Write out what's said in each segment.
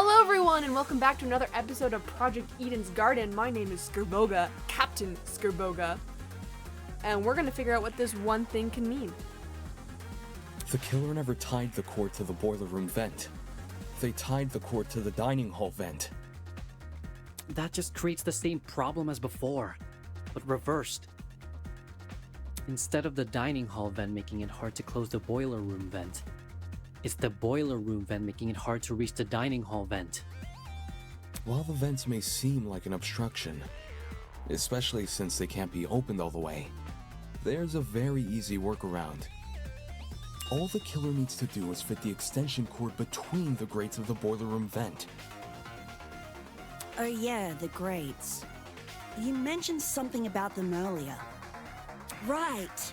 Hello everyone and welcome back to another episode of Project Eden's Garden. My name is Skirboga, Captain Skirboga, and we're gonna figure out what this one thing can mean. The killer never tied the cord to the boiler room vent. They tied the cord to the dining hall vent. That just creates the same problem as before, but reversed. Instead of the dining hall vent making it hard to close the boiler room vent, it's the boiler room vent making it hard to reach the dining hall vent. While the vents may seem like an obstruction, especially since they can't be opened all the way, there's a very easy workaround. All the killer needs to do is fit the extension cord between the grates of the boiler room vent. Oh yeah, the grates. You mentioned something about them earlier. Right,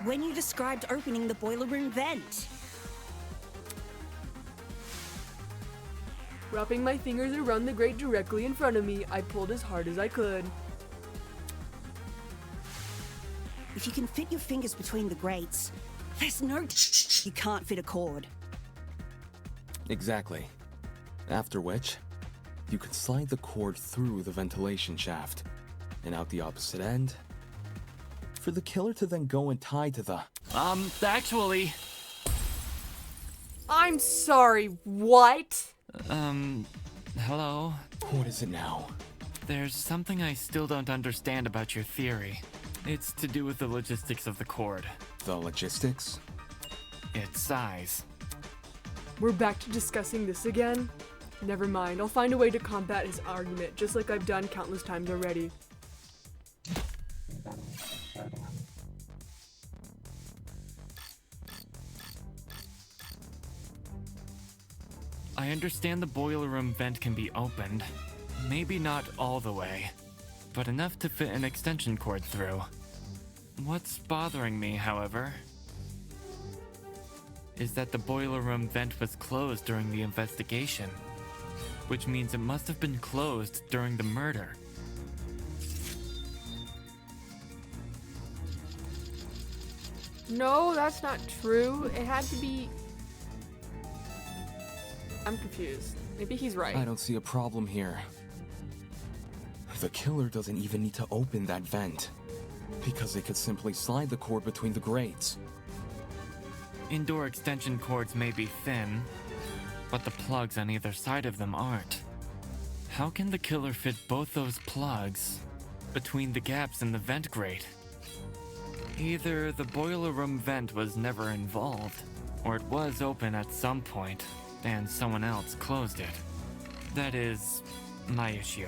when you described opening the boiler room vent. Wrapping my fingers around the grate directly in front of me, I pulled as hard as I could. If you can fit your fingers between the grates, there's no you can't fit a cord. Exactly. After which, you could slide the cord through the ventilation shaft and out the opposite end for the killer to then go and tie to the... Actually... I'm sorry, what? Hello? What is it now? There's something I still don't understand about your theory. It's to do with the logistics of the cord. The logistics? Its size. We're back to discussing this again? Never mind, I'll find a way to combat his argument, just like I've done countless times already. I understand the boiler room vent can be opened. Maybe not all the way, but enough to fit an extension cord through. What's bothering me, however, is that the boiler room vent was closed during the investigation, which means it must have been closed during the murder. No, that's not true. It had to be... I'm confused. Maybe he's right. I don't see a problem here. The killer doesn't even need to open that vent, because they could simply slide the cord between the grates. Indoor extension cords may be thin, but the plugs on either side of them aren't. How can the killer fit both those plugs between the gaps in the vent grate? Either the boiler room vent was never involved, or it was open at some point, and someone else closed it. That is my issue.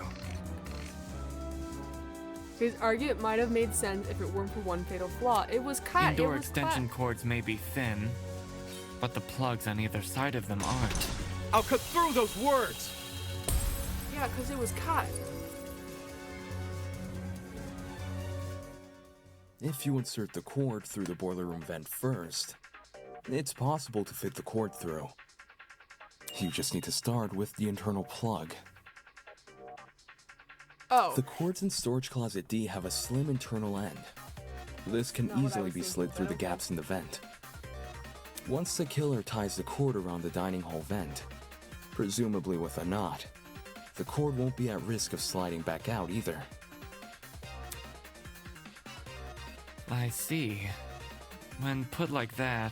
His argument might have made sense if it weren't for one fatal flaw. It was cut. Indoor it was extension cut. cords may be thin, but the plugs on either side of them aren't. I'll cut through those words! Yeah, because it was cut. If you insert the cord through the boiler room vent first, it's possible to fit the cord through. You just need to start with the internal plug. Oh. The cords in storage closet D have a slim internal end. This can Not what I easily was be thinking, slid through but the gaps in the vent. Once the killer ties the cord around the dining hall vent, presumably with a knot, the cord won't be at risk of sliding back out either. I see. When put like that,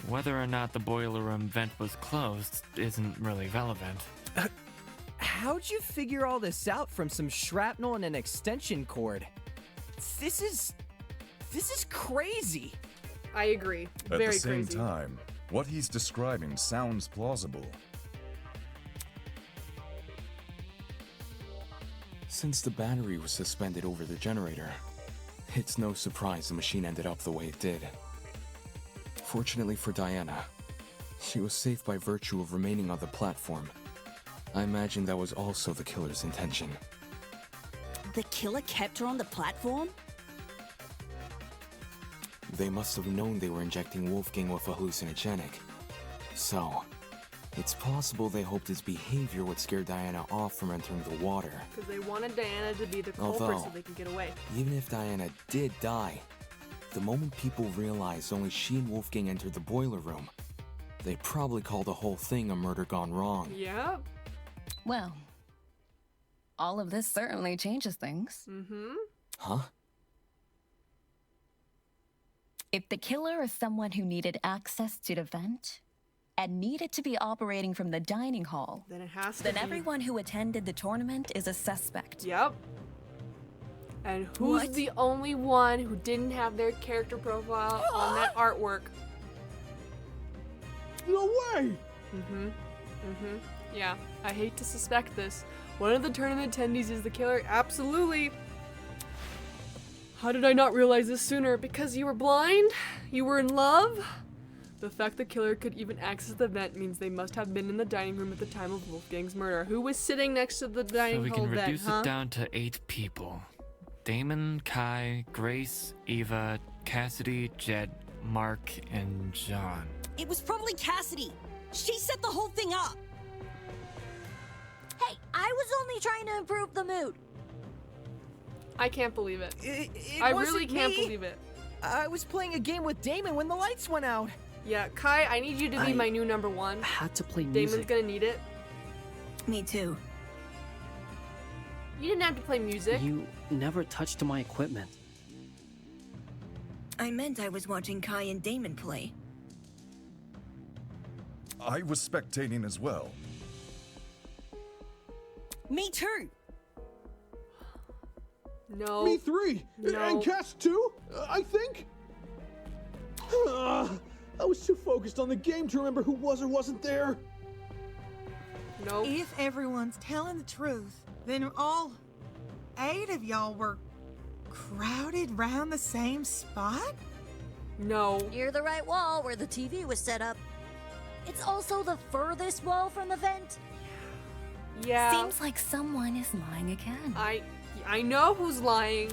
whether or not the boiler room vent was closed isn't really relevant. How'd you figure all this out from some shrapnel and an extension cord? This is crazy. I agree. At Very the same crazy. time, what he's describing sounds plausible. Since the battery was suspended over the generator, it's no surprise the machine ended up the way it did. Fortunately for Diana, she was safe by virtue of remaining on the platform. I imagine that was also the killer's intention. The killer kept her on the platform? They must have known they were injecting Wolfgang with a hallucinogenic. So, it's possible they hoped his behavior would scare Diana off from entering the water. Because they wanted Diana to be the culprit Although, so they can get away. Even if Diana did die, the moment people realized only she and Wolfgang entered the boiler room, They'd probably call the whole thing a murder gone wrong. Yep. Well, all of this certainly changes things. Mm-hmm. Huh? If the killer is someone who needed access to the vent and needed to be operating from the dining hall, Then it has to then be. everyone who attended the tournament is a suspect. Yep. And who's What? the only one who didn't have their character profile on that artwork? No way! Mm-hmm. Mm-hmm. Yeah, I hate to suspect this. One of the tournament attendees is the killer. Absolutely. How did I not realize this sooner? Because you were blind? You were in love? The fact the killer could even access the vent means they must have been in the dining room at the time of Wolfgang's murder. Who was sitting next to the So dining we hall can vent, reduce huh? it down to 8 people. Damon, Kai, Grace, Eva, Cassidy, Jed, Mark, and John. It was probably Cassidy. She set the whole thing up. Hey, I was only trying to improve the mood. I can't believe it. It I wasn't really can't me. believe it. I was playing a game with Damon when the lights went out. Yeah, Kai, I need you to be I- my new number one. Had to play Damon's music. gonna need it. Me too. You didn't have to play music. You never touched my equipment. I meant I was watching Kai and Damon play. I was spectating as well. Me too. No. Me 3! No. And Cass 2, I think? I was too focused on the game to remember who was or wasn't there. No. If everyone's telling the truth, then all 8 of y'all were crowded round the same spot? No. Near the right wall where the TV was set up. It's also the furthest wall from the vent. Yeah. Seems like someone is lying again. I know who's lying.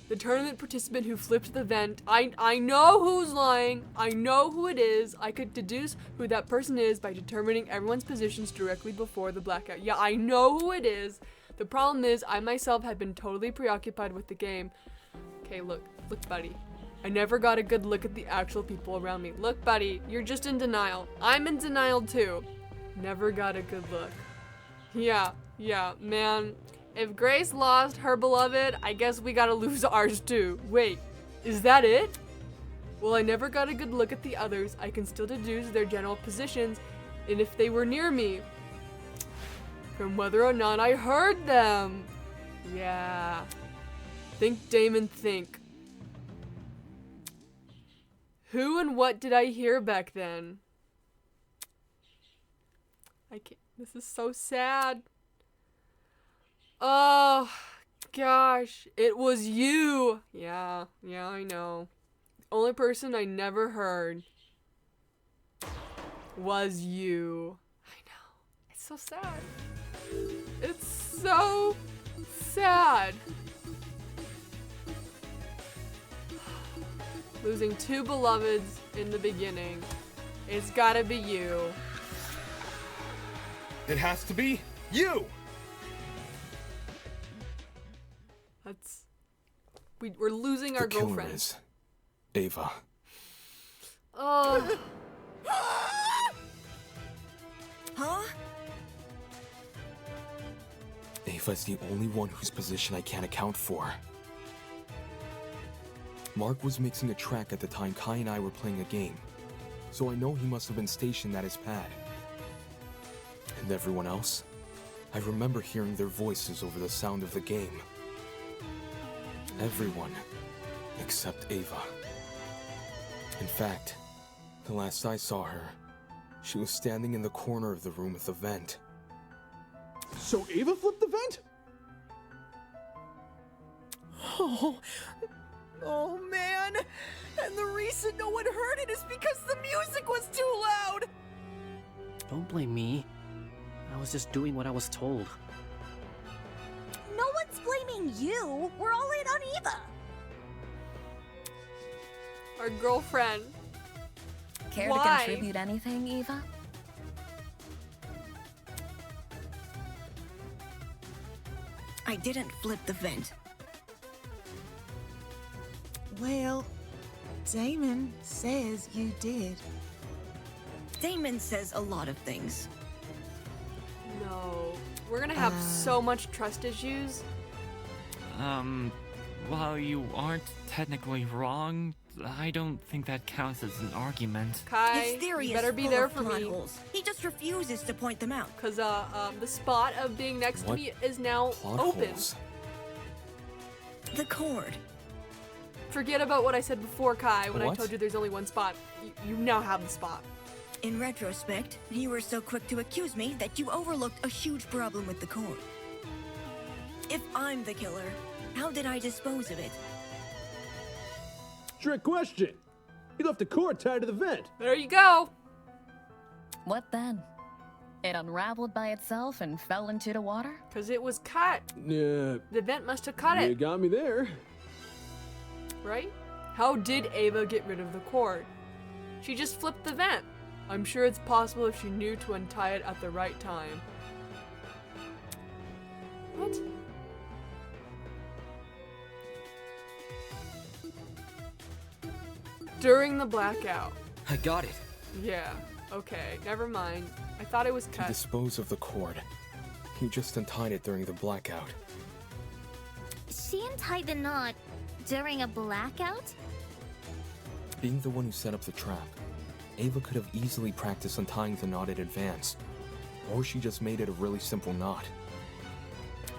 The tournament participant who flipped the vent. I know who's lying. I know who it is. I could deduce who that person is by determining everyone's positions directly before the blackout. Yeah, I know who it is. The problem is I myself had been totally preoccupied with the game. Okay, look, buddy. I never got a good look at the actual people around me. Look, buddy, you're just in denial. I'm in denial too. Never got a good look. Yeah, man. If Grace lost her beloved, I guess we gotta lose ours too. Wait, is that it? Well, I never got a good look at the others. I can still deduce their general positions and if they were near me from whether or not I heard them. Yeah. Think, Damon, think. Who and what did I hear back then? I can't. This is so sad. Oh, gosh. It was you. Yeah, I know. The only person I never heard was you. I know. It's so sad. It's so sad. Losing 2 beloveds in the beginning. It's gotta be you. It has to be you! We're losing our The killer girlfriend. is Ava. Oh. Huh? Ava's the only one whose position I can't account for. Mark was mixing a track at the time Kai and I were playing a game, so I know he must have been stationed at his pad. And everyone else? I remember hearing their voices over the sound of the game. Everyone except Ava. In fact, the last I saw her, she was standing in the corner of the room with the vent. So Ava flipped the vent? Oh man! And the reason no one heard it is because the music was too loud! Don't blame me. I was just doing what I was told. No one's blaming you. We're all in on Eva. Our girlfriend. Care Why? to contribute anything, Eva? I didn't flip the vent. Well, Damon says you did. Damon says a lot of things. No. We're gonna have so much trust issues. While you aren't technically wrong, I don't think that counts as an argument. Kai, His theory you is better be full there of for plot me. holes. He just refuses to point them out. Cause the spot of being next to What me is now plot open. holes? The cord. Forget about what I said before, Kai, when I What? told you there's only one spot. You now have the spot. In retrospect, you were so quick to accuse me that you overlooked a huge problem with the cord. If I'm the killer, how did I dispose of it? Trick question. You left a cord tied to the vent. There you go. What then? It unraveled by itself and fell into the water? Cause it was cut. Yeah, The vent must have cut you it, got me there. right? How did Ava get rid of the cord? She just flipped the vent. I'm sure it's possible if she knew to untie it at the right time. What? During the blackout. I got it. Yeah, okay, never mind. I thought it was To cut. dispose of the cord, he just untied it during the blackout. She untied the knot during a blackout? Being the one who set up the trap, Ava could have easily practiced untying the knot in advance, or she just made it a really simple knot.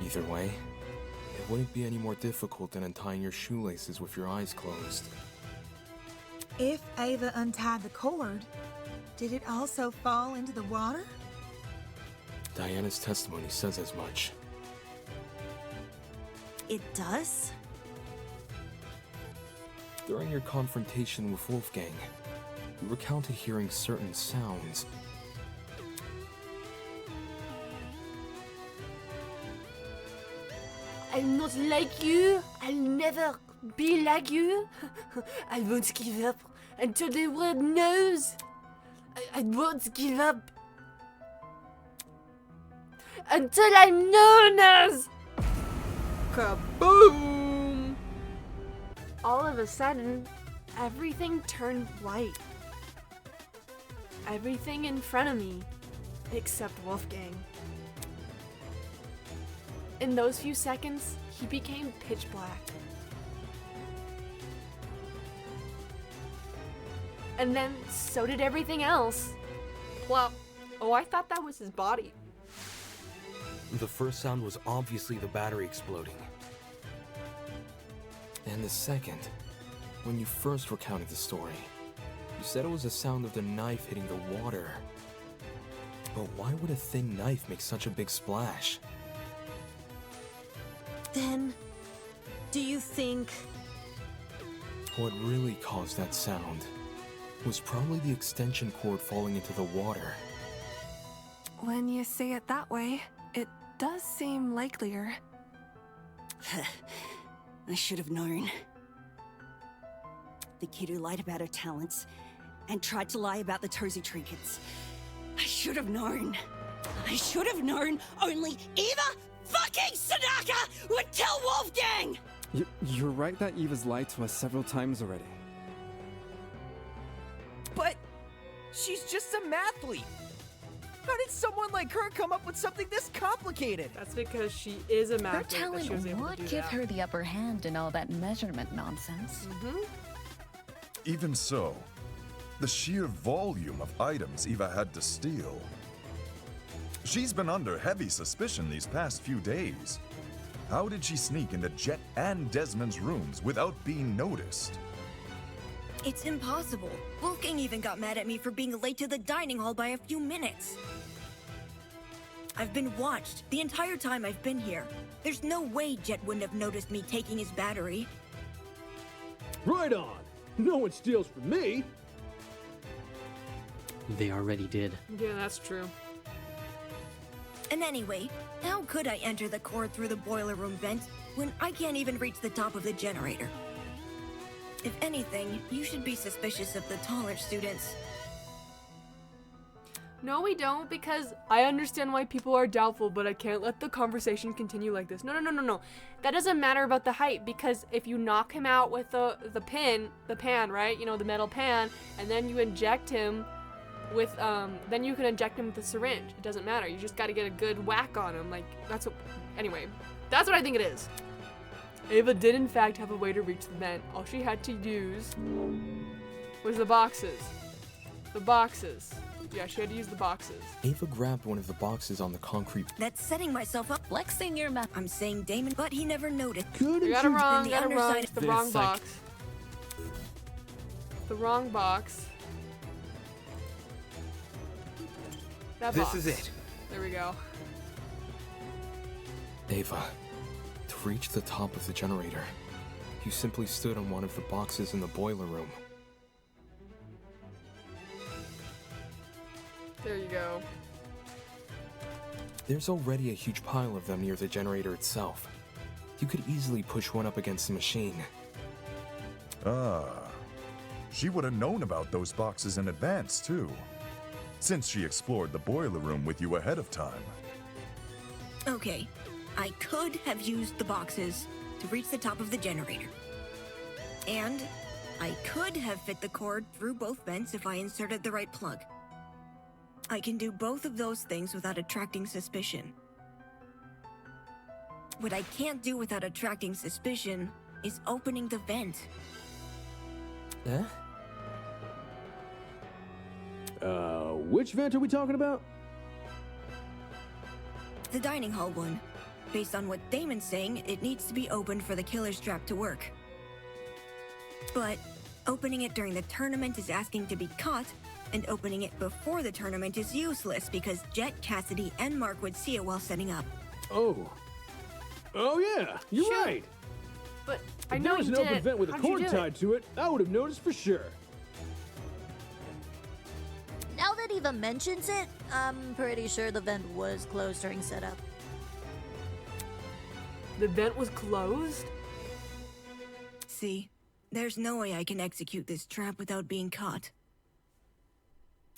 Either way, it wouldn't be any more difficult than untying your shoelaces with your eyes closed. If Ava untied the cord, did it also fall into the water? Diana's testimony says as much. It does? During your confrontation with Wolfgang, you recounted hearing certain sounds. I'm not like you. I'll never be like you. I won't give up until the world knows. I won't give up until I'm known as. Kaboom! All of a sudden, everything turned white. Everything in front of me, except Wolfgang. In those few seconds, he became pitch black. And then so did everything else. Plop. Oh, I thought that was his body. The first sound was obviously the battery exploding. And the second, when you first recounted the story, you said it was the sound of the knife hitting the water. But why would a thin knife make such a big splash? Then, do you think... What really caused that sound was probably the extension cord falling into the water. When you say it that way, it does seem likelier. I should have known. The kid who lied about her talents and tried to lie about the Tozy trinkets. I should have known. I should have known only Eva fucking Sanaka would kill Wolfgang! You're right that Eva's lied to us several times already. But she's just a mathlete. How did someone like her come up with something this complicated? That's because she is a Her mathlete that she talent was able to would do give that. her the upper hand in all that measurement nonsense. Even so, the sheer volume of items Eva had to steal. She's been under heavy suspicion these past few days. How did she sneak into Jet and Desmond's rooms without being noticed? It's impossible. Wolfgang even got mad at me for being late to the dining hall by a few minutes. I've been watched the entire time I've been here. There's no way Jet wouldn't have noticed me taking his battery. Right on. No one steals from me. They already did. Yeah, that's true. And anyway, how could I enter the cord through the boiler room vent when I can't even reach the top of the generator? If anything, you should be suspicious of the taller students. No, we don't, because I understand why people are doubtful, but I can't let the conversation continue like this. No. That doesn't matter about the height, because if you knock him out with the pan, right? You know, the metal pan, and then you inject him with, then you can inject him with a syringe. It doesn't matter. You just gotta get a good whack on him. Like, that's what, anyway, that's what I think it is. Ava did in fact have a way to reach the vent. All she had to use was the boxes. The boxes. Yeah, she had to use the boxes. Ava grabbed one of the boxes on the concrete. That's setting myself up. Flexing your map. I'm saying Damon, but he never noticed. You got it wrong, The got it wrong. underside- It's the wrong box. The wrong box. That This box. is it. There we go. Ava, to reach the top of the generator, you simply stood on one of the boxes in the boiler room. There you go. There's already a huge pile of them near the generator itself. You could easily push one up against the machine. Ah. She would have known about those boxes in advance, too. Since she explored the boiler room with you ahead of time. Okay, I could have used the boxes to reach the top of the generator. And I could have fit the cord through both vents if I inserted the right plug. I can do both of those things without attracting suspicion. What I can't do without attracting suspicion is opening the vent. Eh? Which vent are we talking about? The dining hall one. Based on what Damon's saying, it needs to be opened for the killer's trap to work. But opening it during the tournament is asking to be caught, and opening it before the tournament is useless because Jet, Cassidy, and Mark would see it while setting up. Oh yeah, you're right. But If I know there was you an did open it. vent with a How'd you cord do it? tied to it, I would have noticed for sure. Now that Eva mentions it, I'm pretty sure the vent was closed during setup. The vent was closed? See, there's no way I can execute this trap without being caught.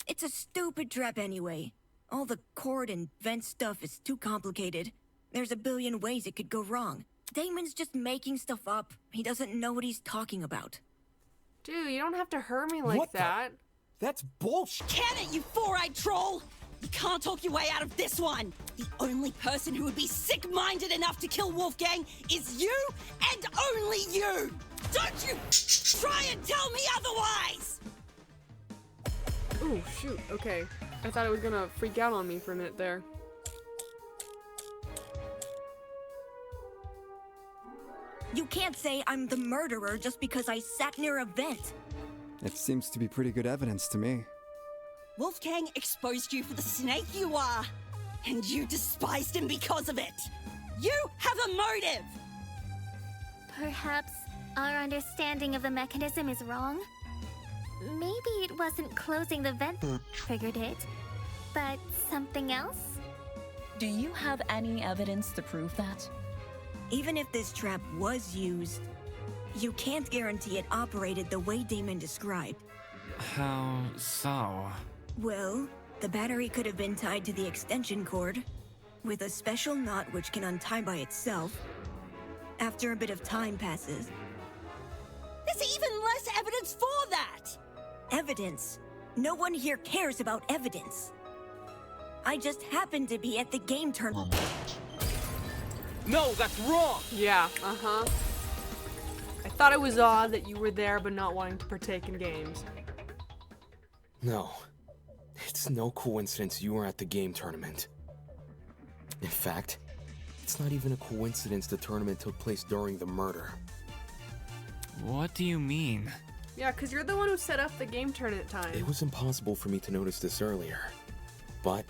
It's a stupid trap anyway. All the cord and vent stuff is too complicated. There's a billion ways it could go wrong. Damon's just making stuff up. He doesn't know what he's talking about. Dude, you don't have to hurt me like What the- that. That's bullshit. Can it, you four-eyed troll! You can't talk your way out of this one! The only person who would be sick-minded enough to kill Wolfgang is you, and only you! Don't you try and tell me otherwise! Ooh, shoot, okay. I thought it was gonna freak out on me for a minute there. You can't say I'm the murderer just because I sat near a vent. It seems to be pretty good evidence to me. Wolfgang exposed you for the snake you are, and you despised him because of it! You have a motive! Perhaps our understanding of the mechanism is wrong? Maybe it wasn't closing the vent that triggered it, but something else? Do you have any evidence to prove that? Even if this trap was used, you can't guarantee it operated the way Damon described. How so? Well, the battery could have been tied to the extension cord, with a special knot which can untie by itself. After a bit of time passes. There's even less evidence for that! Evidence? No one here cares about evidence. I just happened to be at the game tournament. No, that's wrong! Yeah, uh-huh. I thought it was odd that you were there but not wanting to partake in games. No. It's no coincidence you were at the game tournament. In fact, it's not even a coincidence the tournament took place during the murder. What do you mean? Yeah, because you're the one who set up the game tournament time. It was impossible for me to notice this earlier. But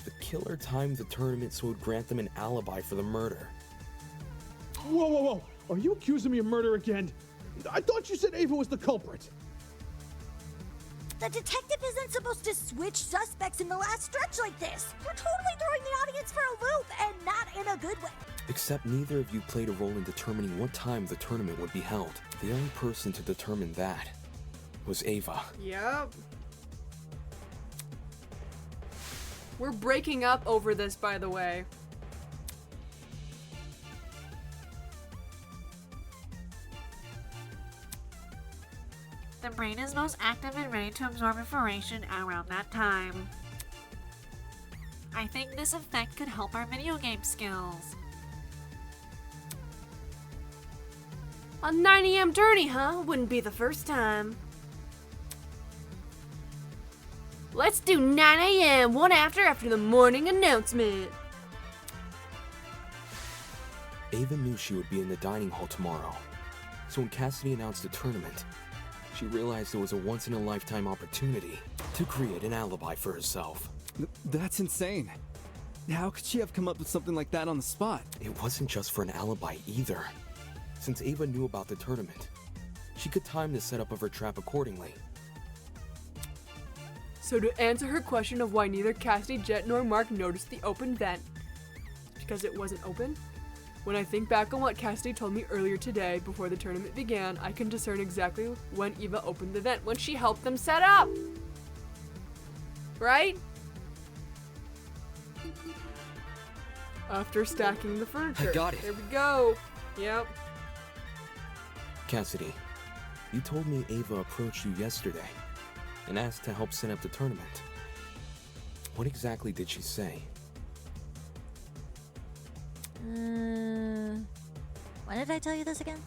the killer timed the tournament so it would grant them an alibi for the murder. Whoa. Are you accusing me of murder again? I thought you said Ava was the culprit. The detective isn't supposed to switch suspects in the last stretch like this. You're totally throwing the audience for a loop, and not in a good way. Except neither of you played a role in determining what time the tournament would be held. The only person to determine that was Ava. Yep. We're breaking up over this, by the way. The brain is most active and ready to absorb information around that time. I think this effect could help our video game skills. A 9 AM journey, huh? Wouldn't be the first time. Let's do 9 AM, one after the morning announcement. Ava knew she would be in the dining hall tomorrow. So when Cassidy announced the tournament, she realized it was a once-in-a-lifetime opportunity to create an alibi for herself. That's insane. How could she have come up with something like that on the spot? It wasn't just for an alibi either. Since Ava knew about the tournament, she could time the setup of her trap accordingly. So to answer her question of why neither Cassidy, Jet, nor Mark noticed the open vent, because it wasn't open? When I think back on what Cassidy told me earlier today before the tournament began, I can discern exactly when Eva opened the vent, when she helped them set up. Right? After stacking the furniture. I got it. There we go. Yep. Cassidy, you told me Ava approached you yesterday and asked to help set up the tournament. What exactly did she say? When did I tell you this again?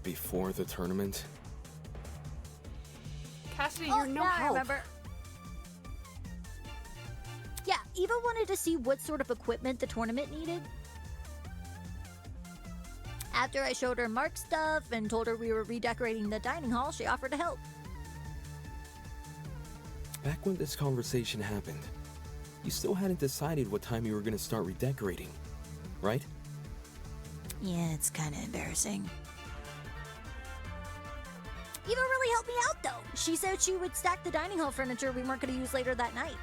Before the tournament? Cassidy, you're no I help. remember. Yeah, Eva wanted to see what sort of equipment the tournament needed. After I showed her Mark's stuff and told her we were redecorating the dining hall, she offered to help. Back when this conversation happened, you still hadn't decided what time you were going to start redecorating, right? Yeah, it's kind of embarrassing. Eva really helped me out, though. She said she would stack the dining hall furniture we weren't going to use later that night.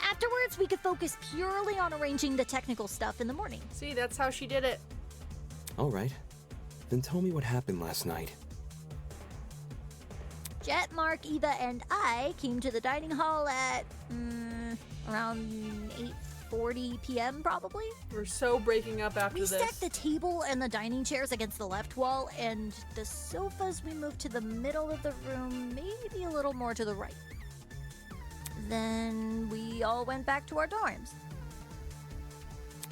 Afterwards, we could focus purely on arranging the technical stuff in the morning. See, that's how she did it. All right. Then tell me what happened last night. Jet, Mark, Eva, and I came to the dining hall at around 8:40 p.m. probably. We're so breaking up after this. We stacked the table and the dining chairs against the left wall, and the sofas we moved to the middle of the room, maybe a little more to the right. Then we all went back to our dorms.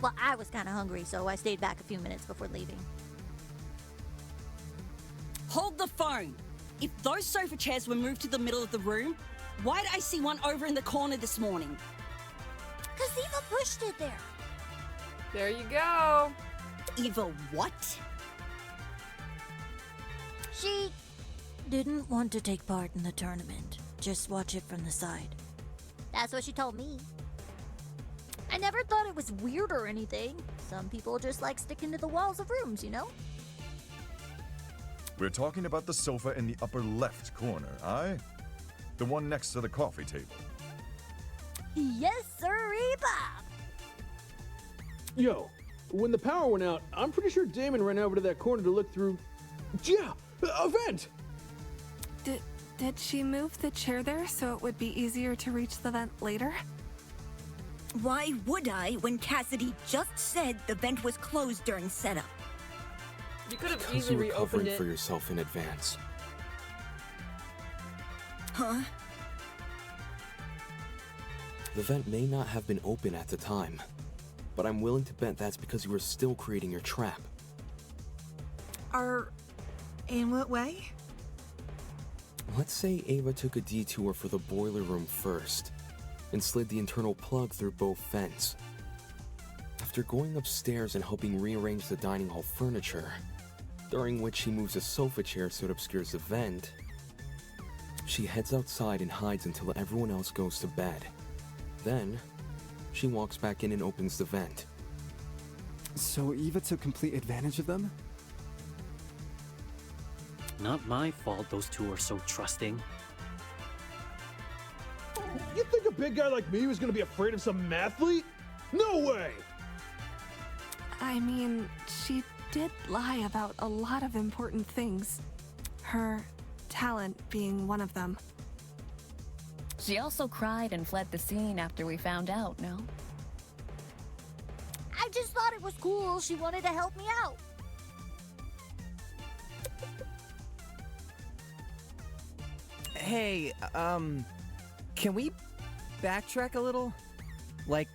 Well, I was kind of hungry, so I stayed back a few minutes before leaving. Hold the phone! If those sofa chairs were moved to the middle of the room, why did I see one over in the corner this morning? Because Eva pushed it there. There you go. Eva what? She didn't want to take part in the tournament. Just watch it from the side. That's what she told me. I never thought it was weird or anything. Some people just like sticking to the walls of rooms, you know? We're talking about the sofa in the upper left corner, aye? The one next to the coffee table. Yes, sir, Bob. Yo, when the power went out, I'm pretty sure Damon ran over to that corner to look through. Yeah, a vent! Did she move the chair there so it would be easier to reach the vent later? Why would I when Cassidy just said the vent was closed during setup? You could have Because you easily were reopened covering it. for yourself in advance. Huh? The vent may not have been open at the time, but I'm willing to bet that's because you were still creating your trap. In what way? Let's say Ava took a detour for the boiler room first, and slid the internal plug through both vents. After going upstairs and helping rearrange the dining hall furniture, during which she moves a sofa chair so it obscures the vent, she heads outside and hides until everyone else goes to bed. Then, she walks back in and opens the vent. So Eva took complete advantage of them? Not my fault those two are so trusting. You think a big guy like me was gonna be afraid of some mathlete? No way! I mean, she did lie about a lot of important things. Her talent being one of them. She also cried and fled the scene after we found out, no? I just thought it was cool. She wanted to help me out. Hey, can we backtrack a little? Like,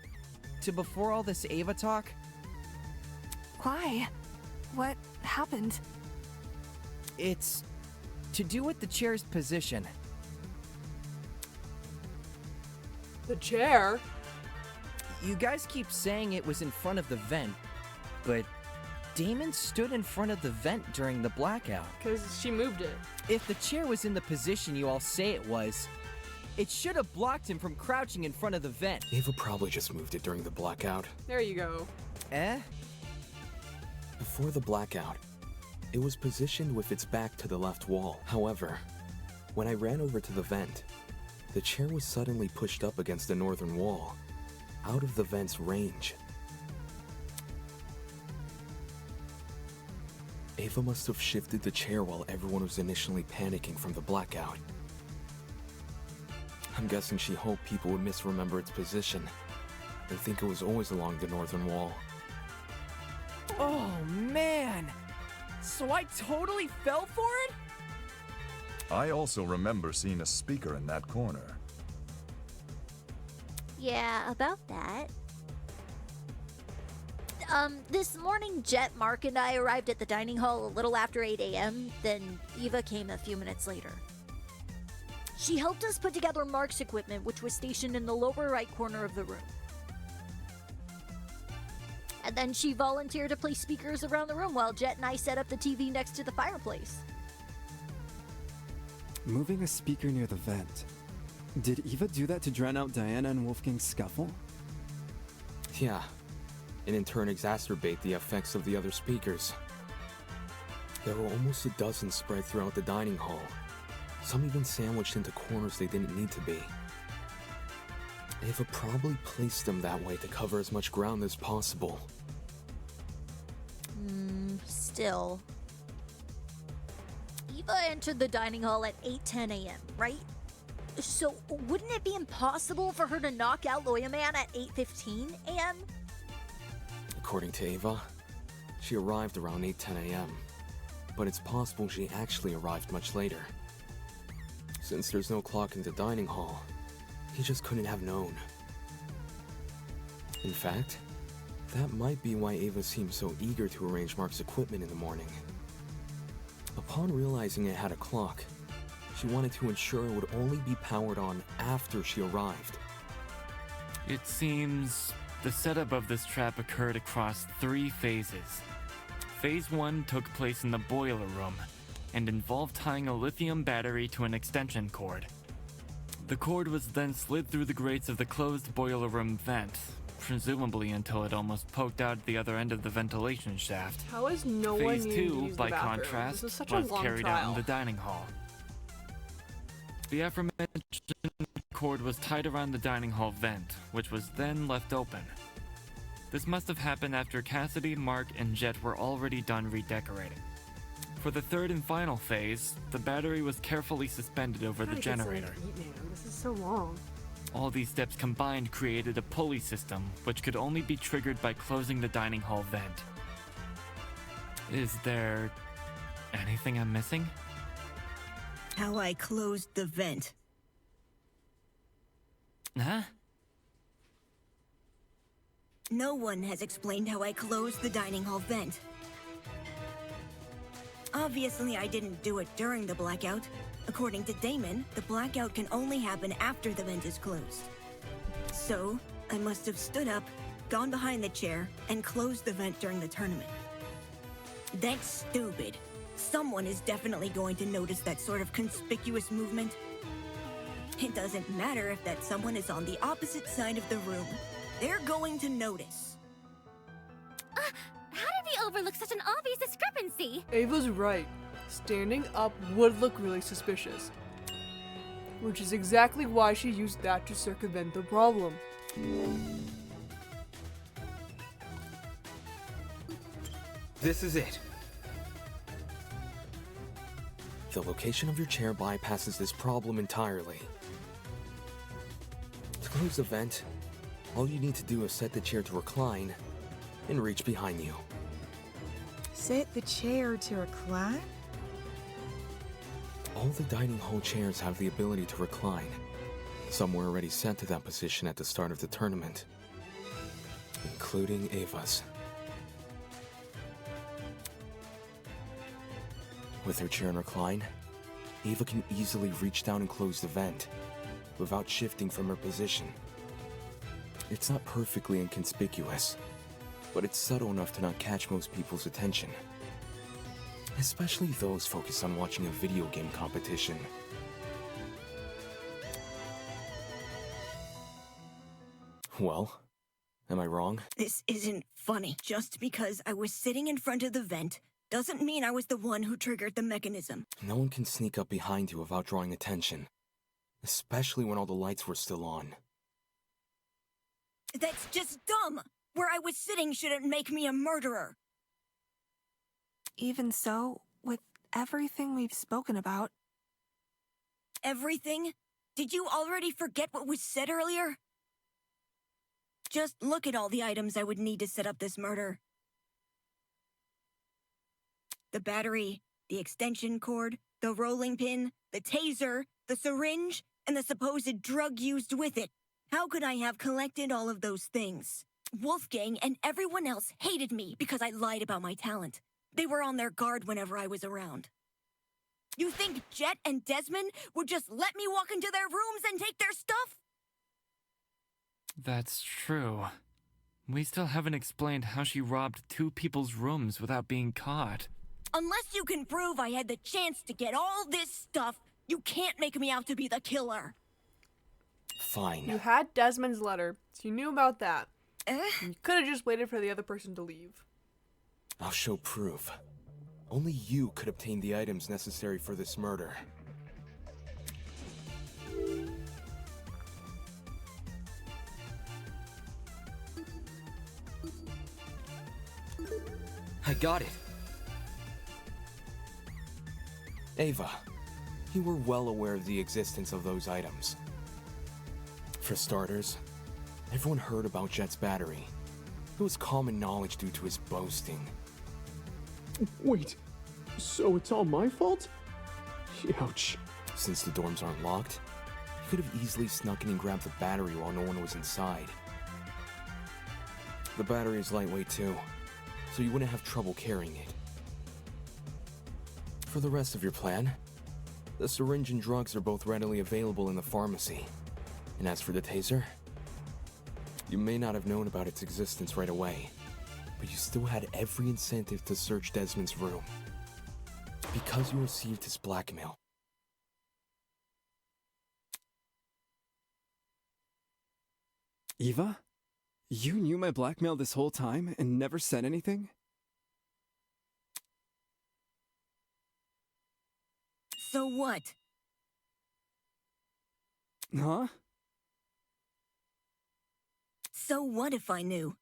to before all this Ava talk? Why? What happened? It's to do with the chair's position. The chair? You guys keep saying it was in front of the vent, but Damon stood in front of the vent during the blackout. Because she moved it. If the chair was in the position you all say it was, it should have blocked him from crouching in front of the vent. Ava probably just moved it during the blackout. There you go. Before the blackout, it was positioned with its back to the left wall. However, when I ran over to the vent, the chair was suddenly pushed up against the northern wall, out of the vent's range. Ava must have shifted the chair while everyone was initially panicking from the blackout. I'm guessing she hoped people would misremember its position and think it was always along the northern wall. Oh man! So I totally fell for it? I also remember seeing a speaker in that corner. Yeah, about that. This morning, Jet, Mark, and I arrived at the dining hall a little after 8 a.m., then Eva came a few minutes later. She helped us put together Mark's equipment, which was stationed in the lower right corner of the room. And then she volunteered to place speakers around the room while Jet and I set up the TV next to the fireplace. Moving a speaker near the vent. Did Eva do that to drown out Diana and Wolfgang's scuffle? Yeah, and in turn exacerbate the effects of the other speakers. There were almost a dozen spread throughout the dining hall, some even sandwiched into corners they didn't need to be. Ava probably placed them that way to cover as much ground as possible. Still. Eva entered the dining hall at 8:10 a.m., right? So wouldn't it be impossible for her to knock out Lawyer Man at 8:15 a.m.? According to Ava, she arrived around 8:10 a.m., but it's possible she actually arrived much later. Since there's no clock in the dining hall, he just couldn't have known. In fact, that might be why Ava seemed so eager to arrange Mark's equipment in the morning. Upon realizing it had a clock, she wanted to ensure it would only be powered on after she arrived. It seems the setup of this trap occurred across 3 phases. Phase 1 took place in the boiler room and involved tying a lithium battery to an extension cord. The cord was then slid through the grates of the closed boiler room vent, presumably until it almost poked out the other end of the ventilation shaft. How is no one Phase needing to 2, use by the bathroom? contrast, This is such a was long carried trial. out in the dining hall. The aforementioned cord was tied around the dining hall vent, which was then left open. This must have happened after Cassidy, Mark, and Jet were already done redecorating. For the third and final phase, the battery was carefully suspended over the generator. This is so long. All these steps combined created a pulley system, which could only be triggered by closing the dining hall vent. Is there anything I'm missing? How I closed the vent. Huh? No one has explained how I closed the dining hall vent. Obviously, I didn't do it during the blackout. According to Damon, the blackout can only happen after the vent is closed. So, I must have stood up, gone behind the chair, and closed the vent during the tournament. That's stupid. Someone is definitely going to notice that sort of conspicuous movement. It doesn't matter if that someone is on the opposite side of the room. They're going to notice. How did we overlook such an obvious discrepancy? Ava's right. Standing up would look really suspicious. Which is exactly why she used that to circumvent the problem. This is it. The location of your chair bypasses this problem entirely. To close the vent, all you need to do is set the chair to recline and reach behind you. Set the chair to recline? All the dining hall chairs have the ability to recline. Some were already set to that position at the start of the tournament, including Ava's. With her chair and recline, Ava can easily reach down and close the vent without shifting from her position. It's not perfectly inconspicuous, but it's subtle enough to not catch most people's attention, especially those focused on watching a video game competition. Well, am I wrong? This isn't funny. Just because I was sitting in front of the vent doesn't mean I was the one who triggered the mechanism. No one can sneak up behind you without drawing attention, especially when all the lights were still on. That's just dumb! Where I was sitting shouldn't make me a murderer. Even so, with everything we've spoken about... Everything? Did you already forget what was said earlier? Just look at all the items I would need to set up this murder. The battery, the extension cord, the rolling pin, the taser, the syringe, and the supposed drug used with it. How could I have collected all of those things? Wolfgang and everyone else hated me because I lied about my talent. They were on their guard whenever I was around. You think Jet and Desmond would just let me walk into their rooms and take their stuff? That's true. We still haven't explained how she robbed 2 people's rooms without being caught. Unless you can prove I had the chance to get all this stuff, you can't make me out to be the killer. Fine. You had Desmond's letter, so you knew about that. You could have just waited for the other person to leave. I'll show proof. Only you could obtain the items necessary for this murder. I got it. Ava, you were well aware of the existence of those items. For starters, everyone heard about Jet's battery. It was common knowledge due to his boasting. Wait, so it's all my fault? Ouch. Since the dorms aren't locked, you could have easily snuck in and grabbed the battery while no one was inside. The battery is lightweight too, so you wouldn't have trouble carrying it. For the rest of your plan, the syringe and drugs are both readily available in the pharmacy. And as for the taser, you may not have known about its existence right away, but you still had every incentive to search Desmond's room. Because you received his blackmail. Eva? You knew my blackmail this whole time and never said anything? So what? Huh? So what if I knew?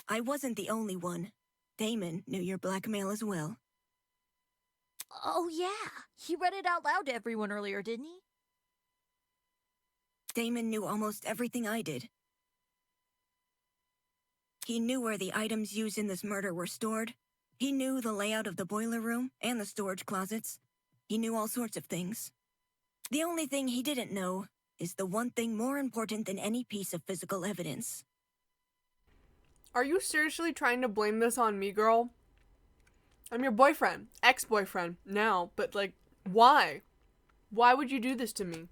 I wasn't the only one. Damon knew your blackmail as well. Oh yeah, he read it out loud to everyone earlier, didn't he? Damon knew almost everything I did. He knew where the items used in this murder were stored. He knew the layout of the boiler room and the storage closets. He knew all sorts of things. The only thing he didn't know is the one thing more important than any piece of physical evidence. Are you seriously trying to blame this on me, girl? I'm your boyfriend, ex-boyfriend now, but like, why? Why would you do this to me?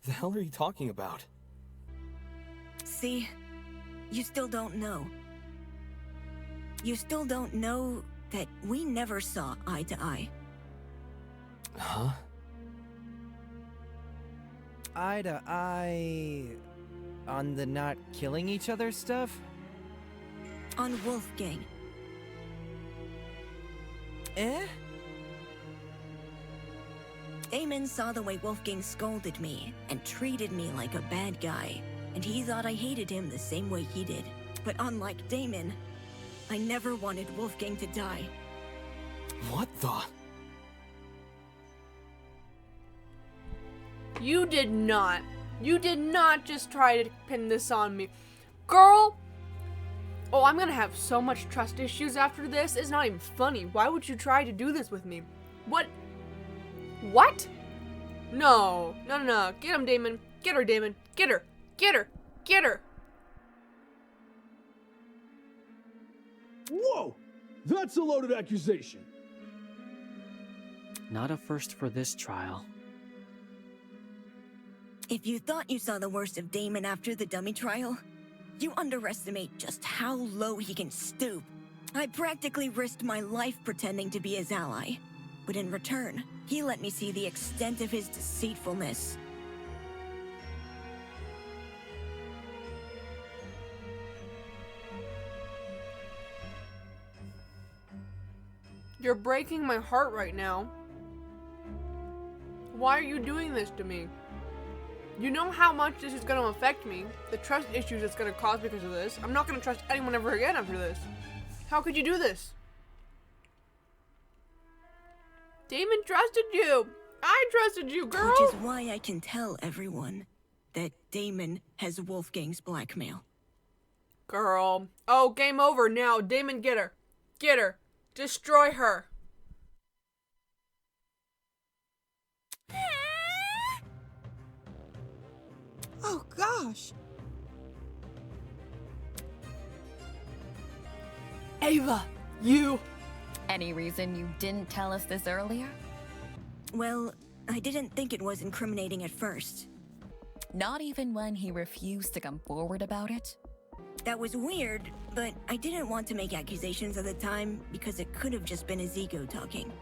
The hell are you talking about? See, you still don't know. You still don't know that we never saw eye to eye. Huh? Eye to eye... on the not killing each other stuff? On Wolfgang. Eh? Damon saw the way Wolfgang scolded me and treated me like a bad guy, and he thought I hated him the same way he did. But unlike Damon, I never wanted Wolfgang to die. What the? You did not. You did not just try to pin this on me. Girl, Oh, I'm gonna have so much trust issues after this. It's not even funny. Why would you try to do this with me? What? What? No. No, no, no. Get him, Damon. Get her, Damon. Get her. Get her. Get her. Whoa! That's a loaded accusation. Not a first for this trial. If you thought you saw the worst of Damon after the dummy trial, you underestimate just how low he can stoop. I practically risked my life pretending to be his ally, but in return, he let me see the extent of his deceitfulness. You're breaking my heart right now. Why are you doing this to me? You know how much this is going to affect me, the trust issues it's going to cause because of this. I'm not going to trust anyone ever again after this. How could you do this? Damon trusted you. I trusted you, girl. Which is why I can tell everyone that Damon has Wolfgang's blackmail. Girl. Oh, game over now. Damon, get her. Get her. Destroy her. Oh gosh. Ava, you. Any reason you didn't tell us this earlier? Well, I didn't think it was incriminating at first. Not even when he refused to come forward about it? That was weird, but I didn't want to make accusations at the time because it could have just been his ego talking.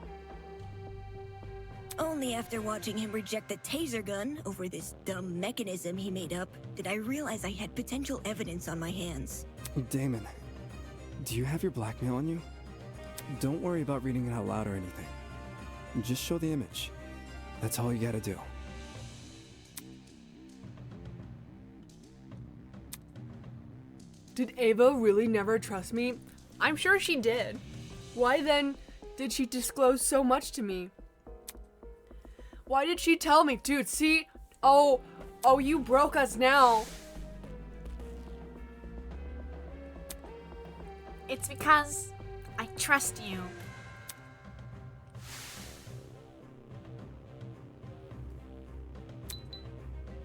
Only after watching him reject the taser gun over this dumb mechanism he made up did I realize I had potential evidence on my hands. Damon, do you have your blackmail on you? Don't worry about reading it out loud or anything. Just show the image. That's all you gotta do. Did Ava really never trust me? I'm sure she did. Why then did she disclose so much to me? Why did she tell me? Dude, see? Oh, you broke us now. It's because I trust you.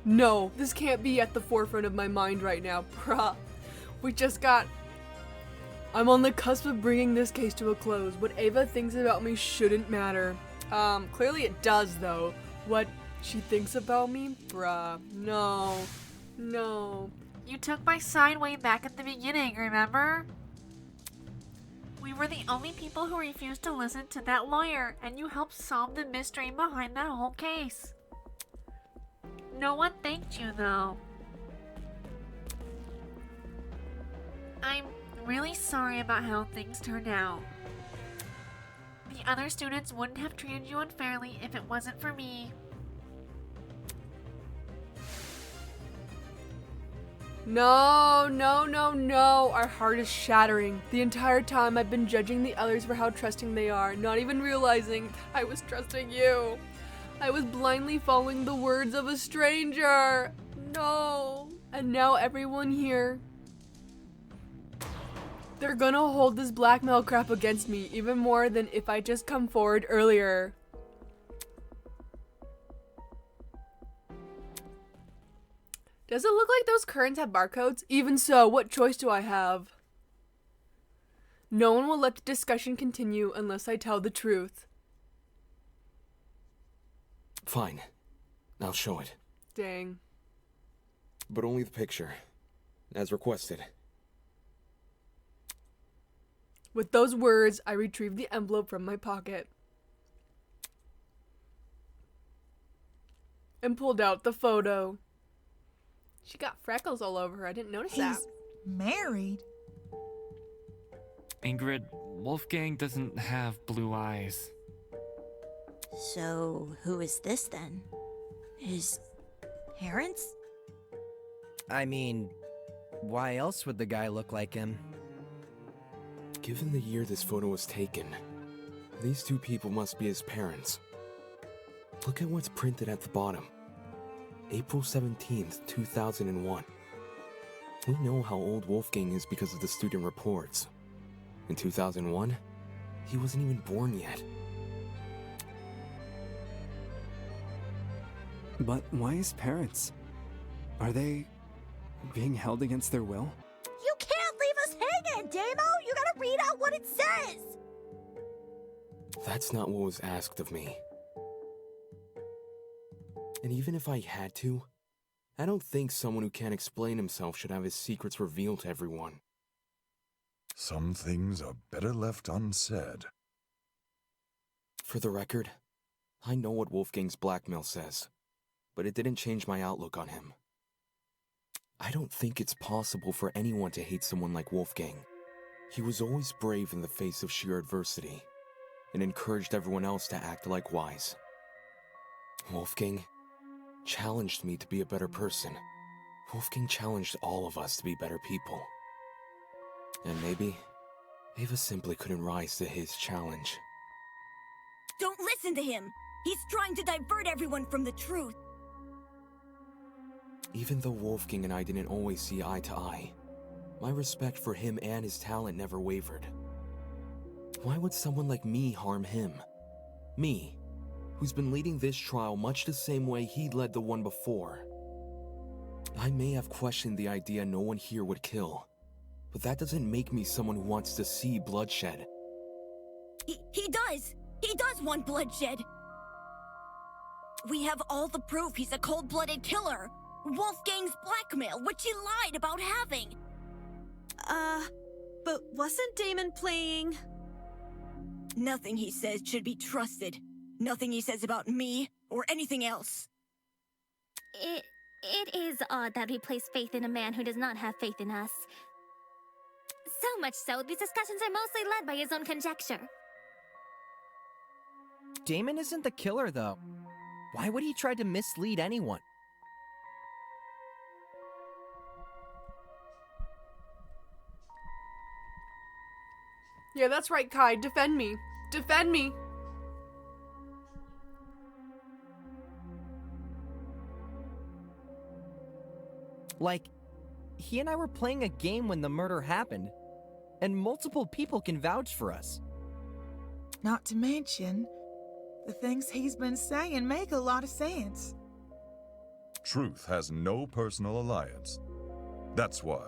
No, this can't be at the forefront of my mind right now, bruh. I'm on the cusp of bringing this case to a close. What Ava thinks about me shouldn't matter. Clearly it does, though. What she thinks about me? Bruh. No. No. You took my side way back at the beginning, remember? We were the only people who refused to listen to that lawyer, and you helped solve the mystery behind that whole case. No one thanked you, though. I'm really sorry about how things turned out. The other students wouldn't have treated you unfairly if it wasn't for me. No, no, no, no. Our heart is shattering. The entire time I've been judging the others for how trusting they are, not even realizing I was trusting you. I was blindly following the words of a stranger. No. And now everyone here, they're gonna hold this blackmail crap against me even more than if I just come forward earlier. Does it look like those curtains have barcodes? Even so, what choice do I have? No one will let the discussion continue unless I tell the truth. Fine. I'll show it. Dang. But only the picture, as requested. With those words, I retrieved the envelope from my pocket and pulled out the photo. She got freckles all over her. I didn't notice that. He's married? Ingrid, Wolfgang doesn't have blue eyes. So, who is this then? His parents? I mean, why else would the guy look like him? Given the year this photo was taken, these two people must be his parents. Look at what's printed at the bottom. April 17th, 2001. We know how old Wolfgang is because of the student reports. In 2001, he wasn't even born yet. But why his parents? Are they being held against their will? You can't leave us hanging, Damo! You gotta read out what it says! That's not what was asked of me. And even if I had to, I don't think someone who can't explain himself should have his secrets revealed to everyone. Some things are better left unsaid. For the record, I know what Wolfgang's blackmail says, but it didn't change my outlook on him. I don't think it's possible for anyone to hate someone like Wolfgang. He was always brave in the face of sheer adversity, and encouraged everyone else to act likewise. Wolfgang challenged me to be a better person. Wolfgang challenged all of us to be better people. And maybe Ava simply couldn't rise to his challenge. Don't listen to him! He's trying to divert everyone from the truth. Even though Wolfgang and I didn't always see eye to eye, my respect for him and his talent never wavered. Why would someone like me harm him? Me, who's been leading this trial much the same way he led the one before. I may have questioned the idea no one here would kill, but that doesn't make me someone who wants to see bloodshed. He does! He does want bloodshed! We have all the proof he's a cold-blooded killer! Wolfgang's blackmail, which he lied about having! But wasn't Damon playing? Nothing he says should be trusted. Nothing he says about me, or anything else. It is odd that we place faith in a man who does not have faith in us. So much so, these discussions are mostly led by his own conjecture. Damon isn't the killer, though. Why would he try to mislead anyone? Yeah, that's right, Kai. Defend me. Defend me. Like, he and I were playing a game when the murder happened, and multiple people can vouch for us. Not to mention, the things he's been saying make a lot of sense. Truth has no personal alliance. That's why.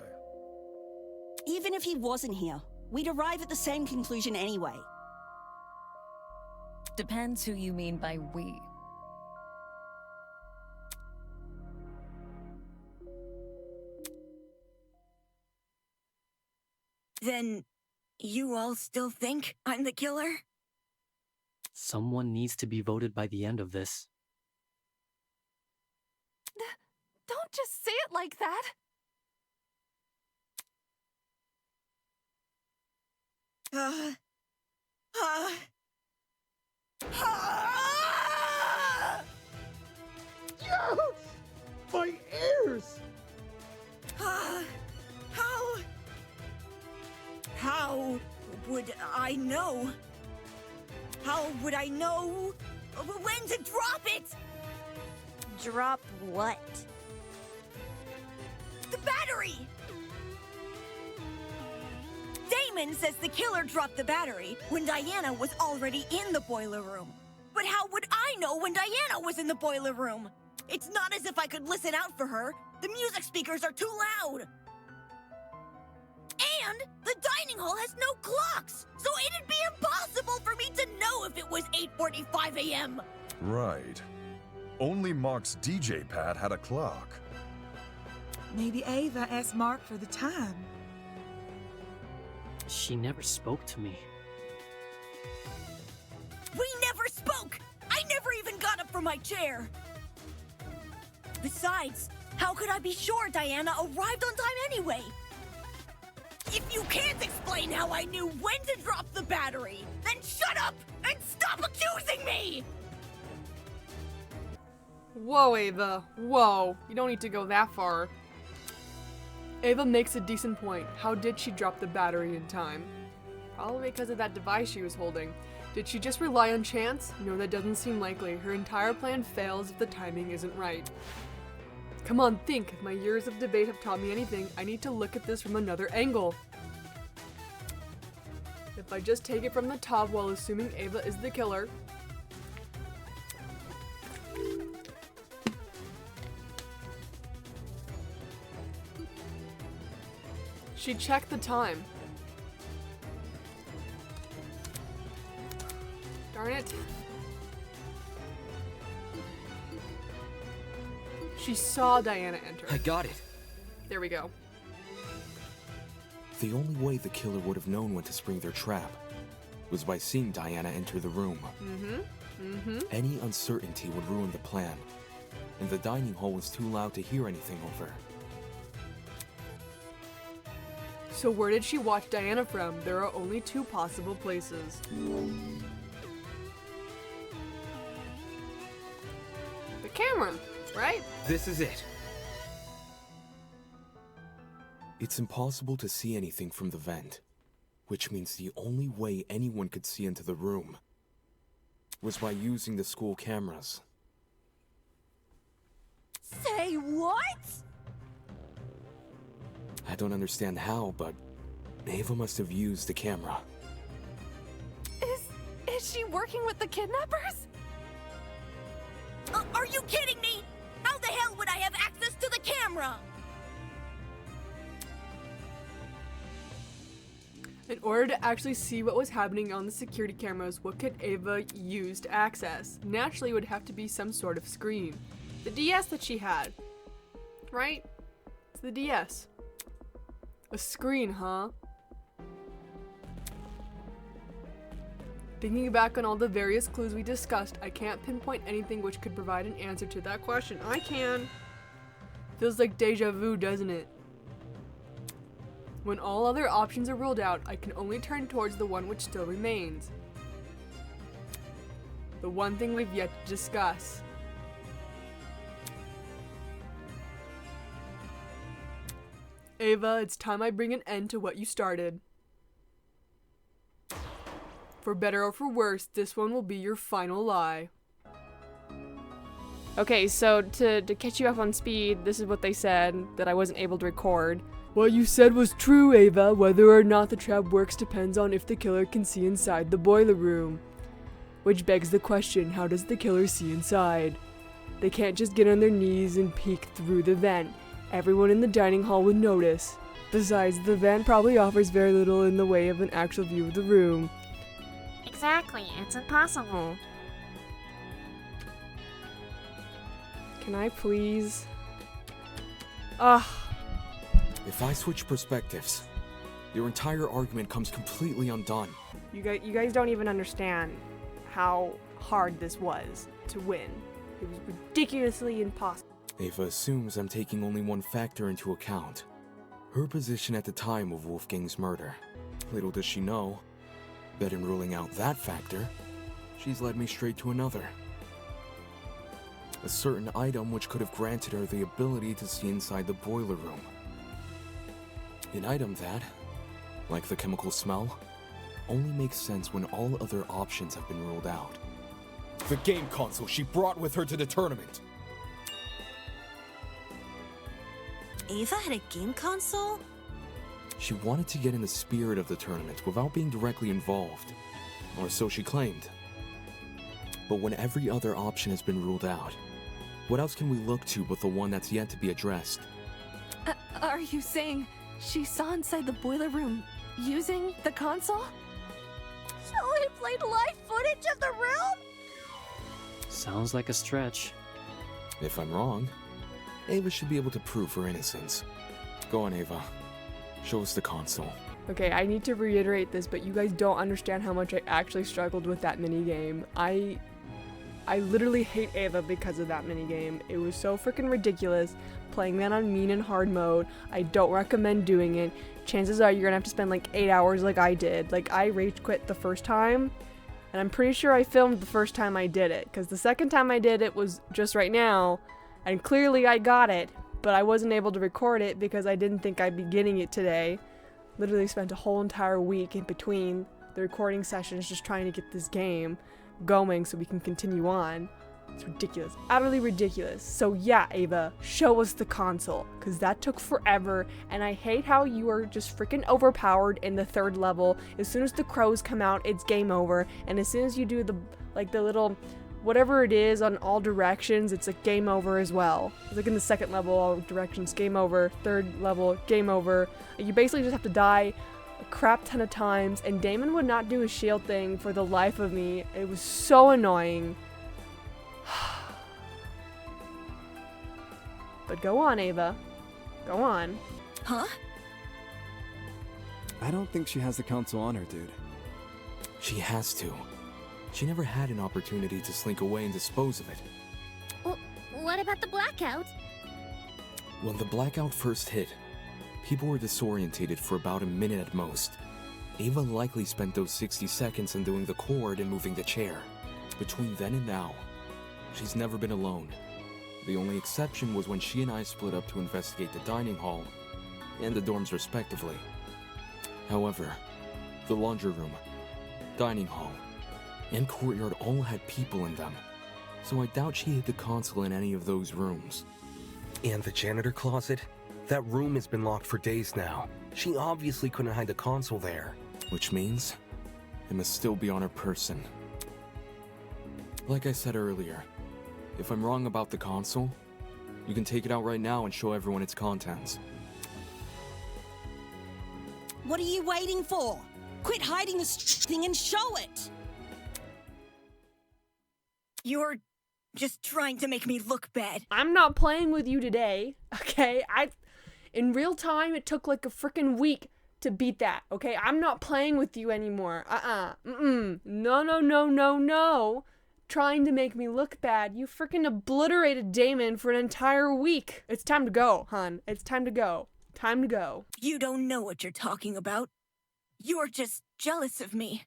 Even if he wasn't here, we'd arrive at the same conclusion anyway. Depends who you mean by we. Then, you all still think I'm the killer? Someone needs to be voted by the end of this. Don't just say it like that! Yes! My ears! How would I know? How would I know when to drop it? Drop what? The battery! Damon says the killer dropped the battery when Diana was already in the boiler room. But how would I know when Diana was in the boiler room? It's not as if I could listen out for her. The music speakers are too loud. And the dining hall has no clocks, so it'd be impossible for me to know if it was 8:45 a.m. Right. Only Mark's DJ pad had a clock. Maybe Ava asked Mark for the time. She never spoke to me. We never spoke! I never even got up from my chair! Besides, how could I be sure Diana arrived on time anyway? If you can't explain how I knew when to drop the battery, then shut up and stop accusing me! Whoa, Ava. Whoa. You don't need to go that far. Ava makes a decent point. How did she drop the battery in time? Probably because of that device she was holding. Did she just rely on chance? No, that doesn't seem likely. Her entire plan fails if the timing isn't right. Come on, think. If my years of debate have taught me anything, I need to look at this from another angle. If I just take it from the top while assuming Ava is the killer. She checked the time. Darn it. She saw Diana enter. I got it. There we go. The only way the killer would have known when to spring their trap was by seeing Diana enter the room. Any uncertainty would ruin the plan, and the dining hall was too loud to hear anything over. So where did she watch Diana from? There are only two possible places. The camera, right? This is it. It's impossible to see anything from the vent, which means the only way anyone could see into the room was by using the school cameras. Say what? I don't understand how, but Ava must have used the camera. Is she working with the kidnappers? Are you kidding me? How the hell would I have access to the camera? In order to actually see what was happening on the security cameras, what could Ava use to access? Naturally, it would have to be some sort of screen. The DS that she had, right? It's the DS. A screen, huh? Thinking back on all the various clues we discussed, I can't pinpoint anything which could provide an answer to that question. I can. Feels like deja vu, doesn't it? When all other options are ruled out, I can only turn towards the one which still remains. The one thing we've yet to discuss. Ava, it's time I bring an end to what you started. For better or for worse, this one will be your final lie. Okay, so to catch you up on speed, this is what they said that I wasn't able to record. What you said was true, Ava. Whether or not the trap works depends on if the killer can see inside the boiler room. Which begs the question, how does the killer see inside? They can't just get on their knees and peek through the vent. Everyone in the dining hall would notice. Besides, the vent probably offers very little in the way of an actual view of the room. Exactly, it's impossible. Can I please? Ugh. If I switch perspectives, your entire argument comes completely undone. You guys don't even understand how hard this was to win. It was ridiculously impossible. Ava assumes I'm taking only one factor into account. Her position at the time of Wolfgang's murder. Little does she know that in ruling out that factor, she's led me straight to another. A certain item which could have granted her the ability to see inside the boiler room. An item that, like the chemical smell, only makes sense when all other options have been ruled out. The game console she brought with her to the tournament. Ava had a game console? She wanted to get in the spirit of the tournament without being directly involved, or so she claimed. But when every other option has been ruled out, what else can we look to but the one that's yet to be addressed? Are you saying she saw inside the boiler room using the console? So he played live footage of the room? Sounds like a stretch. If I'm wrong, Ava should be able to prove her innocence. Go on, Ava. Show us the console. Okay, I need to reiterate this, but you guys don't understand how much I actually struggled with that minigame. I literally hate Ava because of that minigame. It was so freaking ridiculous. Playing that on mean and hard mode. I don't recommend doing it. Chances are you're gonna have to spend like 8 hours like I did. Like, I rage quit the first time, and I'm pretty sure I filmed the first time I did it, because the second time I did it was just right now, and clearly I got it, but I wasn't able to record it because I didn't think I'd be getting it today. Literally spent a whole entire week in between the recording sessions just trying to get this game going so we can continue on. It's ridiculous. Utterly ridiculous. So yeah, Ava, show us the console. Because that took forever. And I hate how you are just freaking overpowered in the 3rd level. As soon as the crows come out, it's game over. And as soon as you do the little, whatever it is on all directions, it's like game over as well. It's like in the 2nd level, all directions, game over. 3rd level, game over. You basically just have to die a crap ton of times. And Damon would not do his shield thing for the life of me. It was so annoying. But go on, Ava. Go on. Huh? I don't think she has the console on her, dude. She has to. She never had an opportunity to slink away and dispose of it. Well, what about the blackout? When the blackout first hit, people were disorientated for about a minute at most. Ava likely spent those 60 seconds undoing the cord and moving the chair. Between then and now, she's never been alone. The only exception was when she and I split up to investigate the dining hall and the dorms respectively. However, the laundry room, dining hall, and courtyard all had people in them, so I doubt she hid the console in any of those rooms. And the janitor closet? That room has been locked for days now. She obviously couldn't hide the console there. Which means it must still be on her person. Like I said earlier, if I'm wrong about the console, you can take it out right now and show everyone its contents. What are you waiting for? Quit hiding this thing and show it! You're just trying to make me look bad. I'm not playing with you today, okay? In real time, it took like a freaking week to beat that, okay? I'm not playing with you anymore. No. Trying to make me look bad. You freaking obliterated Damon for an entire week. It's time to go, hon. It's time to go. Time to go. You don't know what you're talking about. You're just jealous of me.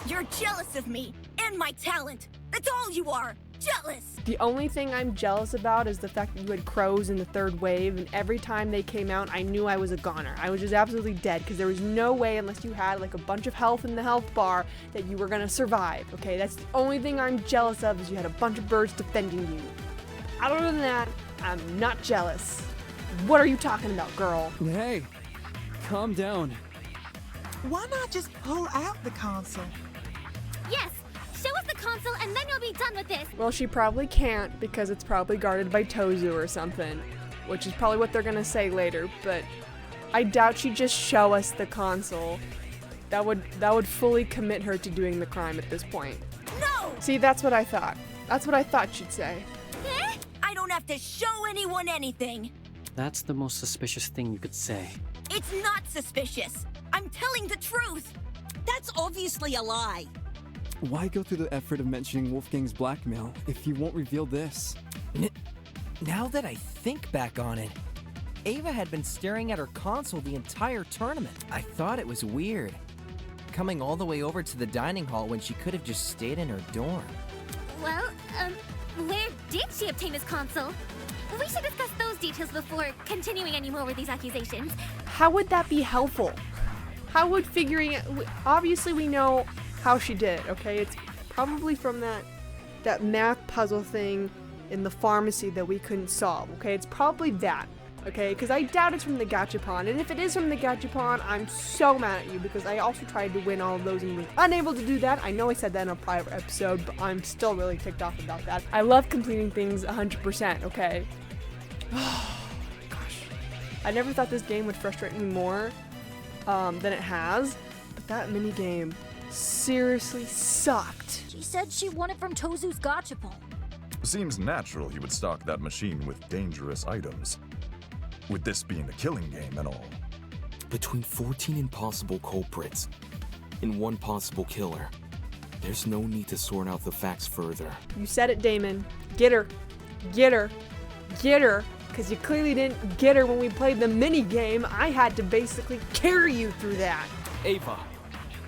You're jealous of me and my talent. That's all you are. Jealous. The only thing I'm jealous about is the fact that you had crows in the 3rd wave, and every time they came out, I knew I was a goner. I was just absolutely dead, because there was no way, unless you had like a bunch of health in the health bar, that you were gonna survive, okay? That's the only thing I'm jealous of, is you had a bunch of birds defending you. Other than that, I'm not jealous. What are you talking about, girl? Hey, calm down. Why not just pull out the console? Yes! Show us the console and then you'll be done with this! Well, she probably can't, because it's probably guarded by Tozu or something, which is probably what they're gonna say later, but I doubt she'd just show us the console. That would fully commit her to doing the crime at this point. No! See, that's what I thought. That's what I thought she'd say. Eh? I don't have to show anyone anything. That's the most suspicious thing you could say. It's not suspicious. I'm telling the truth. That's obviously a lie. Why go through the effort of mentioning Wolfgang's blackmail if you won't reveal this? Now that I think back on it, Ava had been staring at her console the entire tournament. I thought it was weird, coming all the way over to the dining hall when she could have just stayed in her dorm. Well, where did she obtain this console? We should discuss those details before continuing any more with these accusations. How would that be helpful? How would figuring it... Obviously we know how she did it, okay? It's probably from that math puzzle thing in the pharmacy that we couldn't solve, okay? It's probably that, okay? Because I doubt it's from the gachapon, and if it is from the gachapon, I'm so mad at you because I also tried to win all of those and was unable to do that. I know I said that in a prior episode, but I'm still really ticked off about that. I love completing things 100%, okay? Oh my gosh. I never thought this game would frustrate me more than it has, but that minigame seriously sucked. She said she won it from Tozu's gachapon. Seems natural he would stock that machine with dangerous items. With this being a killing game and all. Between 14 impossible culprits and one possible killer, there's no need to sort out the facts further. You said it, Damon. Get her. Get her. Get her. Because you clearly didn't get her when we played the minigame. I had to basically carry you through that. Ava,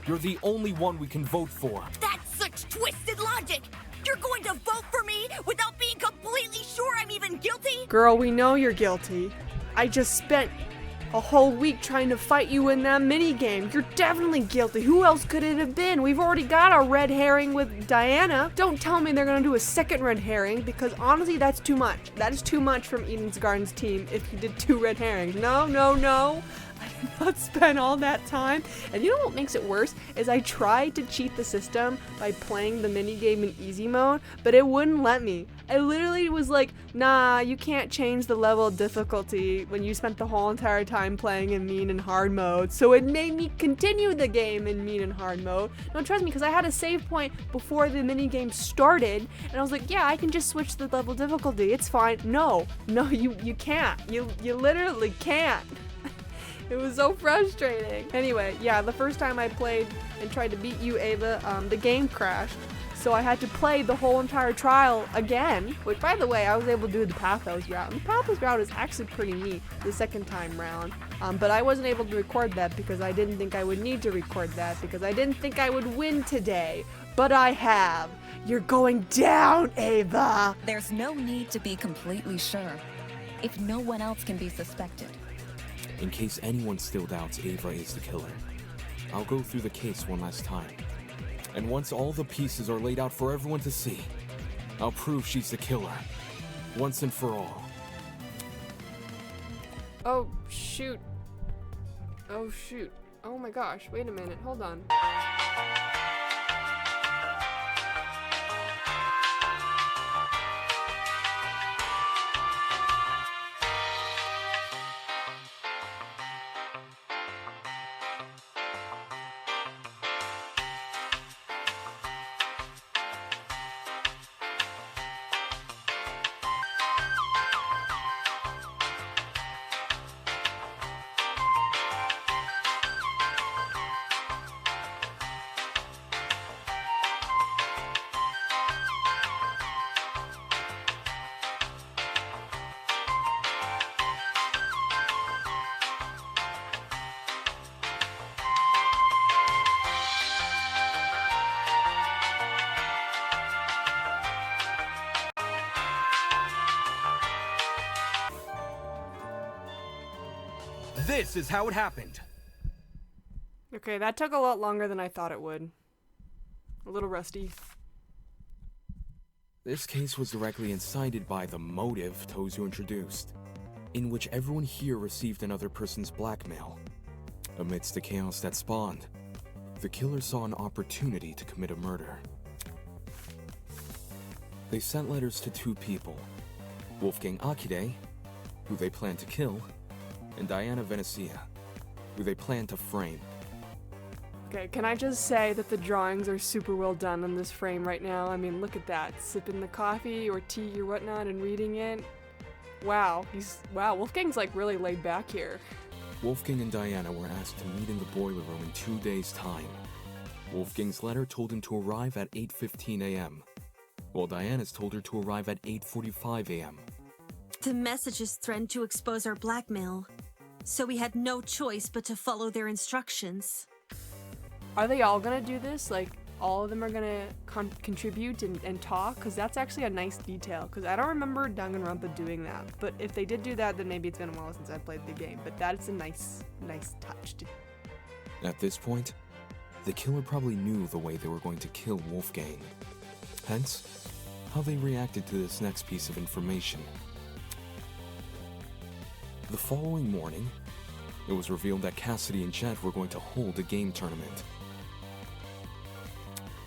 you're the only one we can vote for. That's such twisted logic! You're going to vote for me without being completely sure I'm even guilty? Girl, we know you're guilty. I just spent a whole week trying to fight you in that minigame. You're definitely guilty. Who else could it have been? We've already got a red herring with Diana. Don't tell me they're gonna do a second red herring, because honestly, that's too much. That is too much from Eden's Gardens team if you did 2 red herrings. No, no, no. I did not spend all that time. And you know what makes it worse is I tried to cheat the system by playing the minigame in easy mode, but it wouldn't let me. I literally was like, nah, you can't change the level of difficulty when you spent the whole entire time playing in mean and hard mode. So it made me continue the game in mean and hard mode. No, trust me, because I had a save point before the minigame started, and I was like, yeah, I can just switch the level difficulty. It's fine. No, you can't. You literally can't. It was so frustrating. Anyway, yeah, the first time I played and tried to beat you, Ava, the game crashed. So I had to play the whole entire trial again, which, by the way, I was able to do the Pathos route. And the Pathos route is actually pretty neat the second time round. But I wasn't able to record that because I didn't think I would need to record that because I didn't think I would win today. But I have. You're going down, Ava! There's no need to be completely sure, if no one else can be suspected. In case anyone still doubts Ava is the killer, I'll go through the case one last time. And once all the pieces are laid out for everyone to see, I'll prove she's the killer, once and for all. Oh, shoot. Oh, shoot. Oh my gosh, wait a minute, hold on. This is how it happened. Okay, that took a lot longer than I thought it would. A little rusty. This case was directly incited by the motive Tozu introduced, in which everyone here received another person's blackmail. Amidst the chaos that spawned, the killer saw an opportunity to commit a murder. They sent letters to 2 people, Wolfgang Akide, who they planned to kill, and Diana Venezia, who they planned to frame. Okay, can I just say that the drawings are super well done on this frame right now? I mean, look at that. Sipping the coffee or tea or whatnot and reading it. Wow, Wolfgang's like really laid back here. Wolfgang and Diana were asked to meet in the boiler room in 2 days' time. Wolfgang's letter told him to arrive at 8:15 a.m., while Diana's told her to arrive at 8:45 a.m. The messages threatened to expose our blackmail, so we had no choice but to follow their instructions. Are they all gonna do this? Like, all of them are gonna contribute and talk? Because that's actually a nice detail, because I don't remember Danganronpa doing that. But if they did do that, then maybe it's been a while since I played the game. But that's a nice touch. At this point, the killer probably knew the way they were going to kill Wolfgang. Hence, how they reacted to this next piece of information. The following morning, it was revealed that Cassidy and Jet were going to hold a game tournament.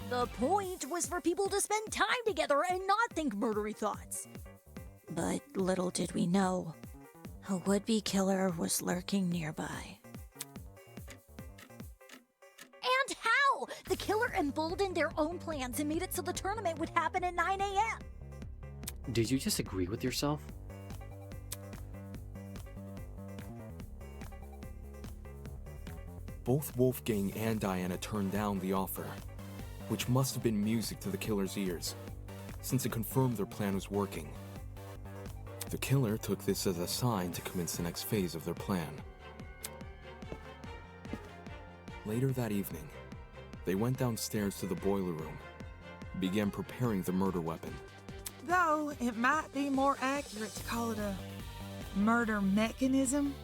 The point was for people to spend time together and not think murdery thoughts. But little did we know, a would-be killer was lurking nearby. And how? The killer emboldened their own plans and made it so the tournament would happen at 9 a.m. Did you disagree with yourself? Both Wolfgang and Diana turned down the offer, which must have been music to the killer's ears, since it confirmed their plan was working. The killer took this as a sign to commence the next phase of their plan. Later that evening, they went downstairs to the boiler room, began preparing the murder weapon. Though it might be more accurate to call it a murder mechanism.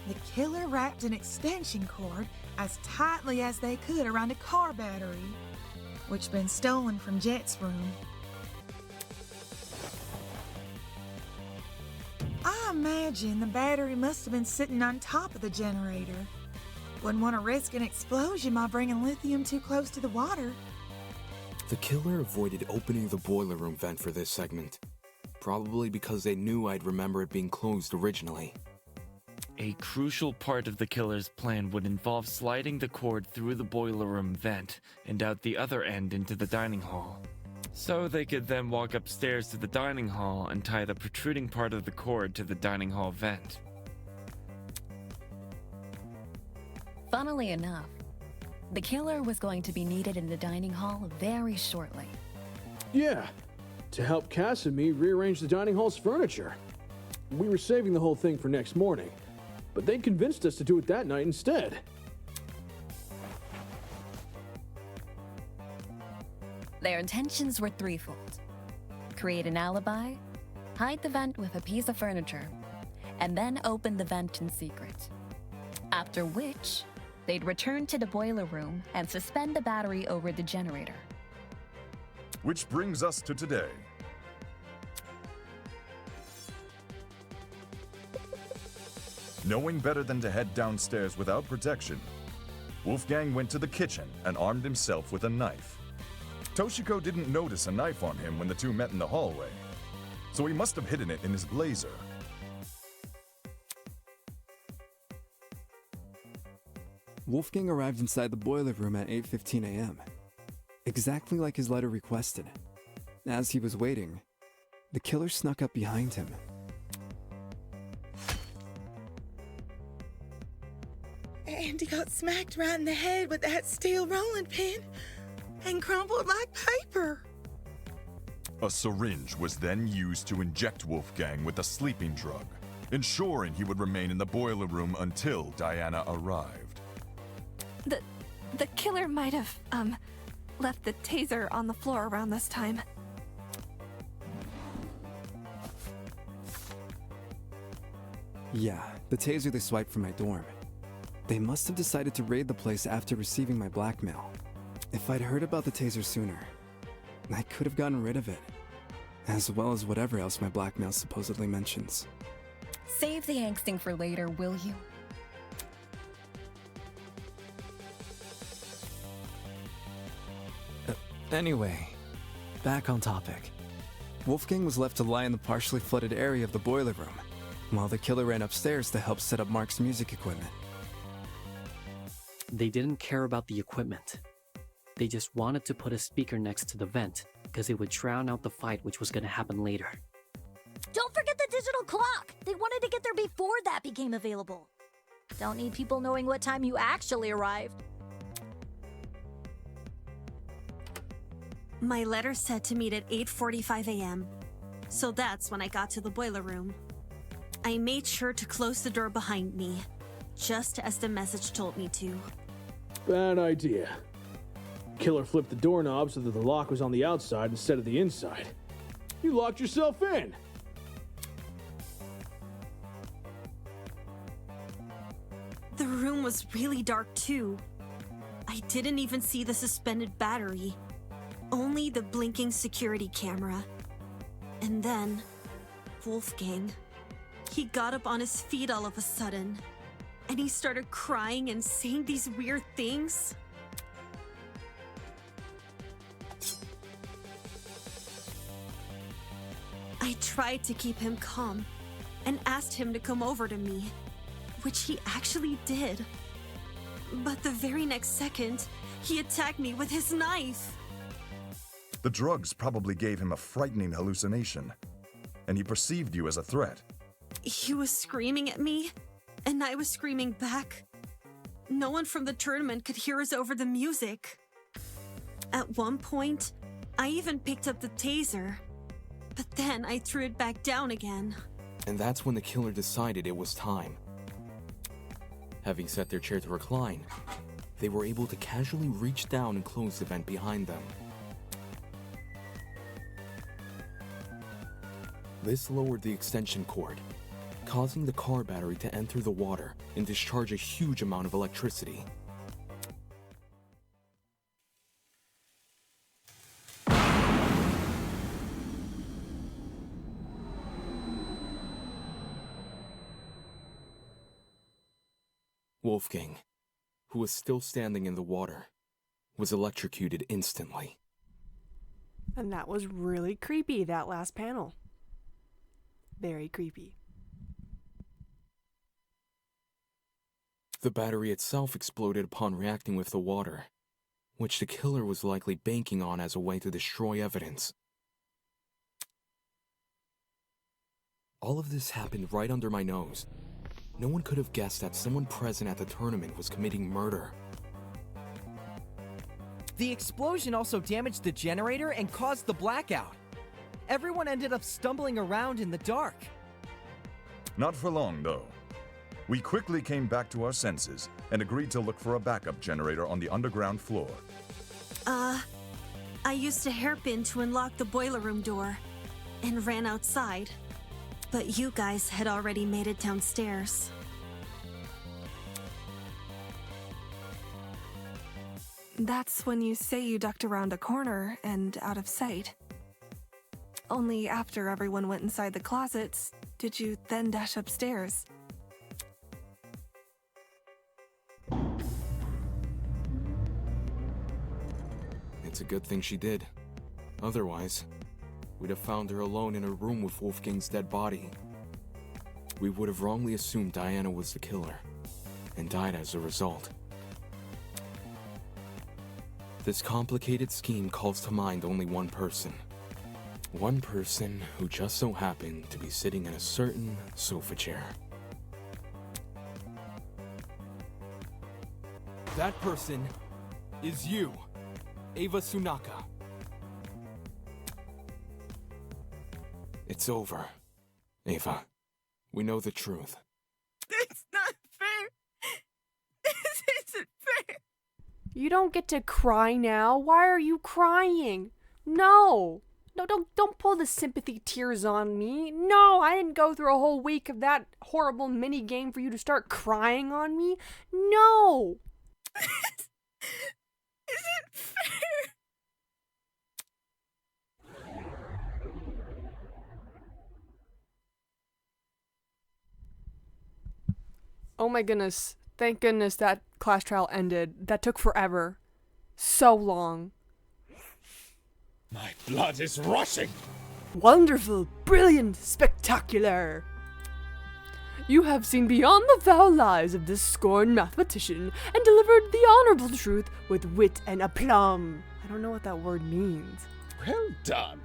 The killer wrapped an extension cord as tightly as they could around a car battery, which been stolen from Jet's room. I imagine the battery must have been sitting on top of the generator. Wouldn't want to risk an explosion by bringing lithium too close to the water. The killer avoided opening the boiler room vent for this segment, probably because they knew I'd remember it being closed originally. A crucial part of the killer's plan would involve sliding the cord through the boiler room vent and out the other end into the dining hall. So they could then walk upstairs to the dining hall and tie the protruding part of the cord to the dining hall vent. Funnily enough, the killer was going to be needed in the dining hall very shortly. Yeah, to help Cass and me rearrange the dining hall's furniture. We were saving the whole thing for next morning, but they convinced us to do it that night instead. Their intentions were threefold: create an alibi, hide the vent with a piece of furniture, and then open the vent in secret. After which, they'd return to the boiler room and suspend the battery over the generator. Which brings us to today. Knowing better than to head downstairs without protection, Wolfgang went to the kitchen and armed himself with a knife. Toshiko didn't notice a knife on him when the two met in the hallway, so he must have hidden it in his blazer. Wolfgang arrived inside the boiler room at 8:15 a.m., exactly like his letter requested. As he was waiting, the killer snuck up behind him. And he got smacked right in the head with that steel rolling pin and crumpled like paper. A syringe was then used to inject Wolfgang with a sleeping drug, ensuring he would remain in the boiler room until Diana arrived. The killer might have, left the taser on the floor around this time. Yeah, the taser they swiped from my dorm. They must have decided to raid the place after receiving my blackmail. If I'd heard about the taser sooner, I could have gotten rid of it, as well as whatever else my blackmail supposedly mentions. Save the angsting for later, will you? Anyway, back on topic. Wolfgang was left to lie in the partially flooded area of the boiler room, while the killer ran upstairs to help set up Mark's music equipment. They didn't care about the equipment. They just wanted to put a speaker next to the vent, because it would drown out the fight which was going to happen later. Don't forget the digital clock! They wanted to get there before that became available. Don't need people knowing what time you actually arrived. My letter said to meet at 8:45 a.m., so that's when I got to the boiler room. I made sure to close the door behind me, just as the message told me to. Bad idea. Killer flipped the doorknob so that the lock was on the outside instead of the inside. You locked yourself in! The room was really dark too. I didn't even see the suspended battery, only the blinking security camera. And then, Wolfgang. He got up on his feet all of a sudden, and he started crying and saying these weird things. I tried to keep him calm and asked him to come over to me, which he actually did. But the very next second, he attacked me with his knife. The drugs probably gave him a frightening hallucination, and he perceived you as a threat. He was screaming at me, and I was screaming back. No one from the tournament could hear us over the music. At one point, I even picked up the taser, but then I threw it back down again. And that's when the killer decided it was time. Having set their chair to recline, they were able to casually reach down and close the vent behind them. This lowered the extension cord, causing the car battery to enter the water and discharge a huge amount of electricity. Wolfgang, who was still standing in the water, was electrocuted instantly. And that was really creepy, that last panel. Very creepy. The battery itself exploded upon reacting with the water, which the killer was likely banking on as a way to destroy evidence. All of this happened right under my nose. No one could have guessed that someone present at the tournament was committing murder. The explosion also damaged the generator and caused the blackout. Everyone ended up stumbling around in the dark. Not for long, though. We quickly came back to our senses and agreed to look for a backup generator on the underground floor. I used a hairpin to unlock the boiler room door and ran outside. But you guys had already made it downstairs. That's when you say you ducked around a corner and out of sight. Only after everyone went inside the closets did you then dash upstairs. It's a good thing she did. Otherwise, we'd have found her alone in a room with Wolfgang's dead body. We would have wrongly assumed Diana was the killer, and died as a result. This complicated scheme calls to mind only one person. One person who just so happened to be sitting in a certain sofa chair. That person is you, Ava Tsunaka. It's over, Ava. We know the truth. It's not fair. This isn't fair. You don't get to cry now. Why are you crying? No. No, don't pull the sympathy tears on me. No, I didn't go through a whole week of that horrible mini game for you to start crying on me. No. This isn't fair. Oh my goodness. Thank goodness that class trial ended. That took forever. So long. My blood is rushing! Wonderful, brilliant, spectacular! You have seen beyond the foul lies of this scorned mathematician and delivered the honorable truth with wit and aplomb. I don't know what that word means. Well done.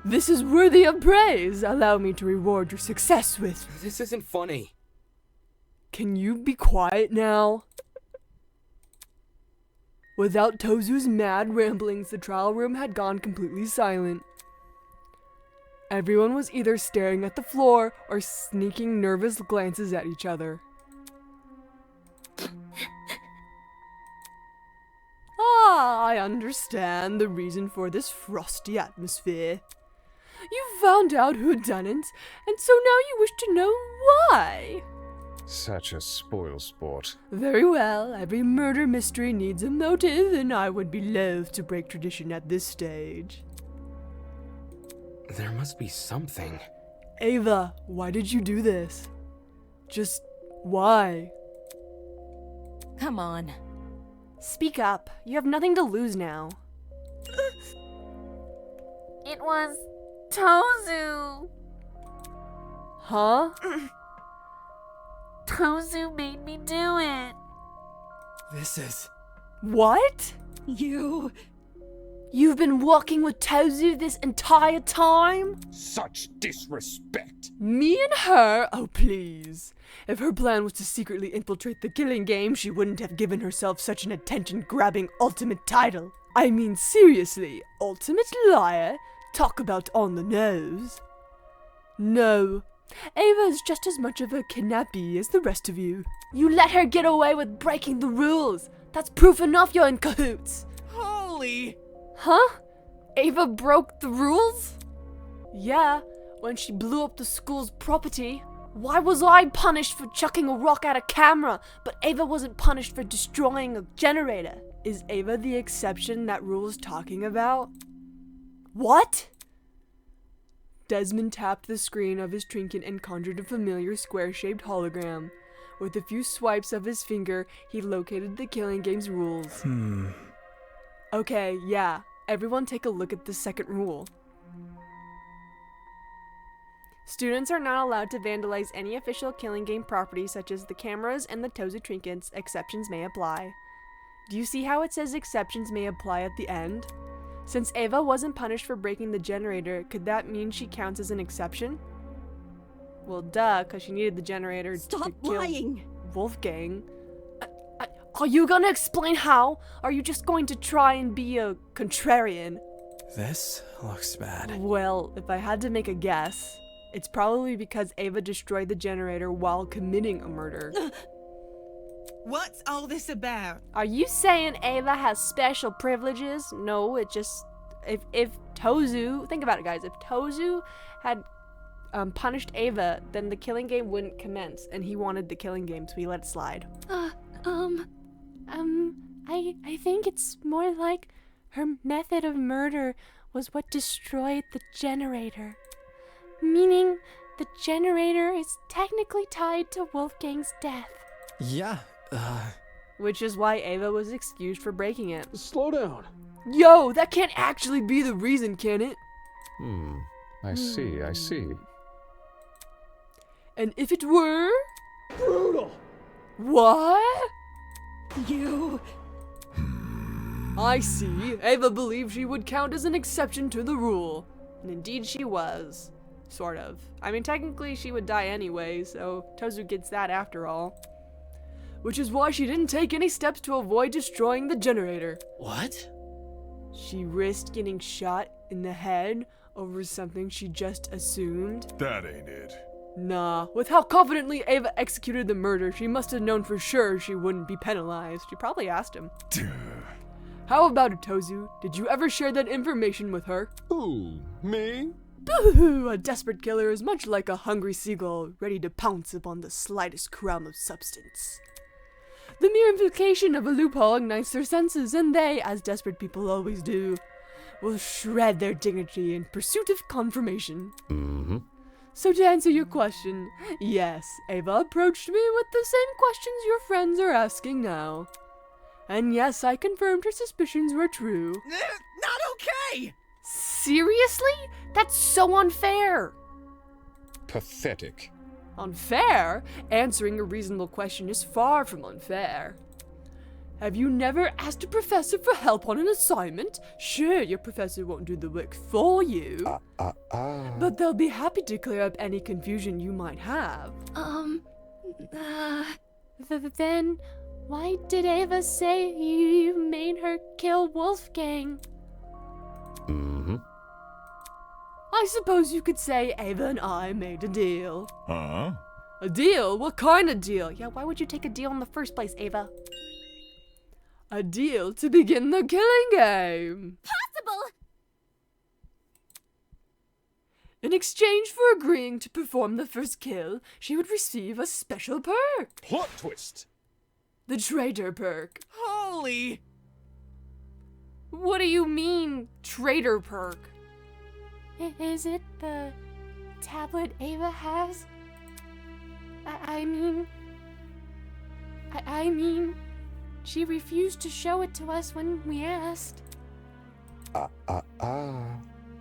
This is worthy of praise. Allow me to reward your success with... This isn't funny. Can you be quiet now? Without Tozu's mad ramblings, the trial room had gone completely silent. Everyone was either staring at the floor or sneaking nervous glances at each other. I understand the reason for this frosty atmosphere. You found out who done it, and so now you wish to know why. Such a spoilsport. Very well, every murder mystery needs a motive, and I would be loath to break tradition at this stage. There must be something. Ava, why did you do this? Just why? Come on. Speak up. You have nothing to lose now. It was Tozu. Huh? Tozu made me do it. This is... What? You've been walking with Tozu this entire time? Such disrespect. Me and her? Oh, please. If her plan was to secretly infiltrate the killing game, she wouldn't have given herself such an attention-grabbing ultimate title. I mean, seriously, ultimate liar? Talk about on the nose. No. Ava is just as much of a kidnappee as the rest of you. You let her get away with breaking the rules. That's proof enough you're in cahoots. Holy... Huh? Ava broke the rules? Yeah, when she blew up the school's property. Why was I punished for chucking a rock at a camera, but Ava wasn't punished for destroying a generator? Is Ava the exception that rule's talking about? What? Desmond tapped the screen of his trinket and conjured a familiar square-shaped hologram. With a few swipes of his finger, he located the killing game's rules. Okay, yeah. Everyone take a look at the second rule. Students are not allowed to vandalize any official killing game property such as the cameras and the Tozu trinkets. Exceptions may apply. Do you see how it says exceptions may apply at the end? Since Ava wasn't punished for breaking the generator, could that mean she counts as an exception? Well, duh, because she needed the generator to kill lying. Wolfgang. Are you gonna explain how? Are you just going to try and be a contrarian? This looks bad. Well, if I had to make a guess, it's probably because Ava destroyed the generator while committing a murder. What's all this about? Are you saying Ava has special privileges? No, it just... If Tozu... Think about it, guys. If Tozu had punished Ava, then the killing game wouldn't commence, and he wanted the killing game, so he let it slide. I think it's more like her method of murder was what destroyed the generator. Meaning, the generator is technically tied to Wolfgang's death. Yeah, Which is why Ava was excused for breaking it. Slow down. Yo, that can't actually be the reason, can it? I see. And if it were? Brutal! What? You... I see. Ava believed she would count as an exception to the rule. And indeed she was. Sort of. I mean, technically she would die anyway, so Tozu gets that after all. Which is why she didn't take any steps to avoid destroying the generator. What? She risked getting shot in the head over something she just assumed. That ain't it. Nah, with how confidently Ava executed the murder, she must have known for sure she wouldn't be penalized. She probably asked him. How about it, Tozu? Did you ever share that information with her? Who? Me? Boo-hoo! A desperate killer is much like a hungry seagull, ready to pounce upon the slightest crumb of substance. The mere implication of a loophole ignites their senses, and they, as desperate people always do, will shred their dignity in pursuit of confirmation. So to answer your question, yes, Ava approached me with the same questions your friends are asking now. And yes, I confirmed her suspicions were true. Not okay! Seriously? That's so unfair! Pathetic. Unfair? Answering a reasonable question is far from unfair. Have you never asked a professor for help on an assignment? Sure, your professor won't do the work for you. But they'll be happy to clear up any confusion you might have. Then why did Ava say you made her kill Wolfgang? I suppose you could say Ava and I made a deal. Huh? A deal? What kind of deal? Yeah, why would you take a deal in the first place, Ava? A deal to begin the killing game. Possible! In exchange for agreeing to perform the first kill, she would receive a special perk. Plot twist! The traitor perk. Holy! What do you mean, traitor perk? Is it the tablet Ava has? I mean, she refused to show it to us when we asked.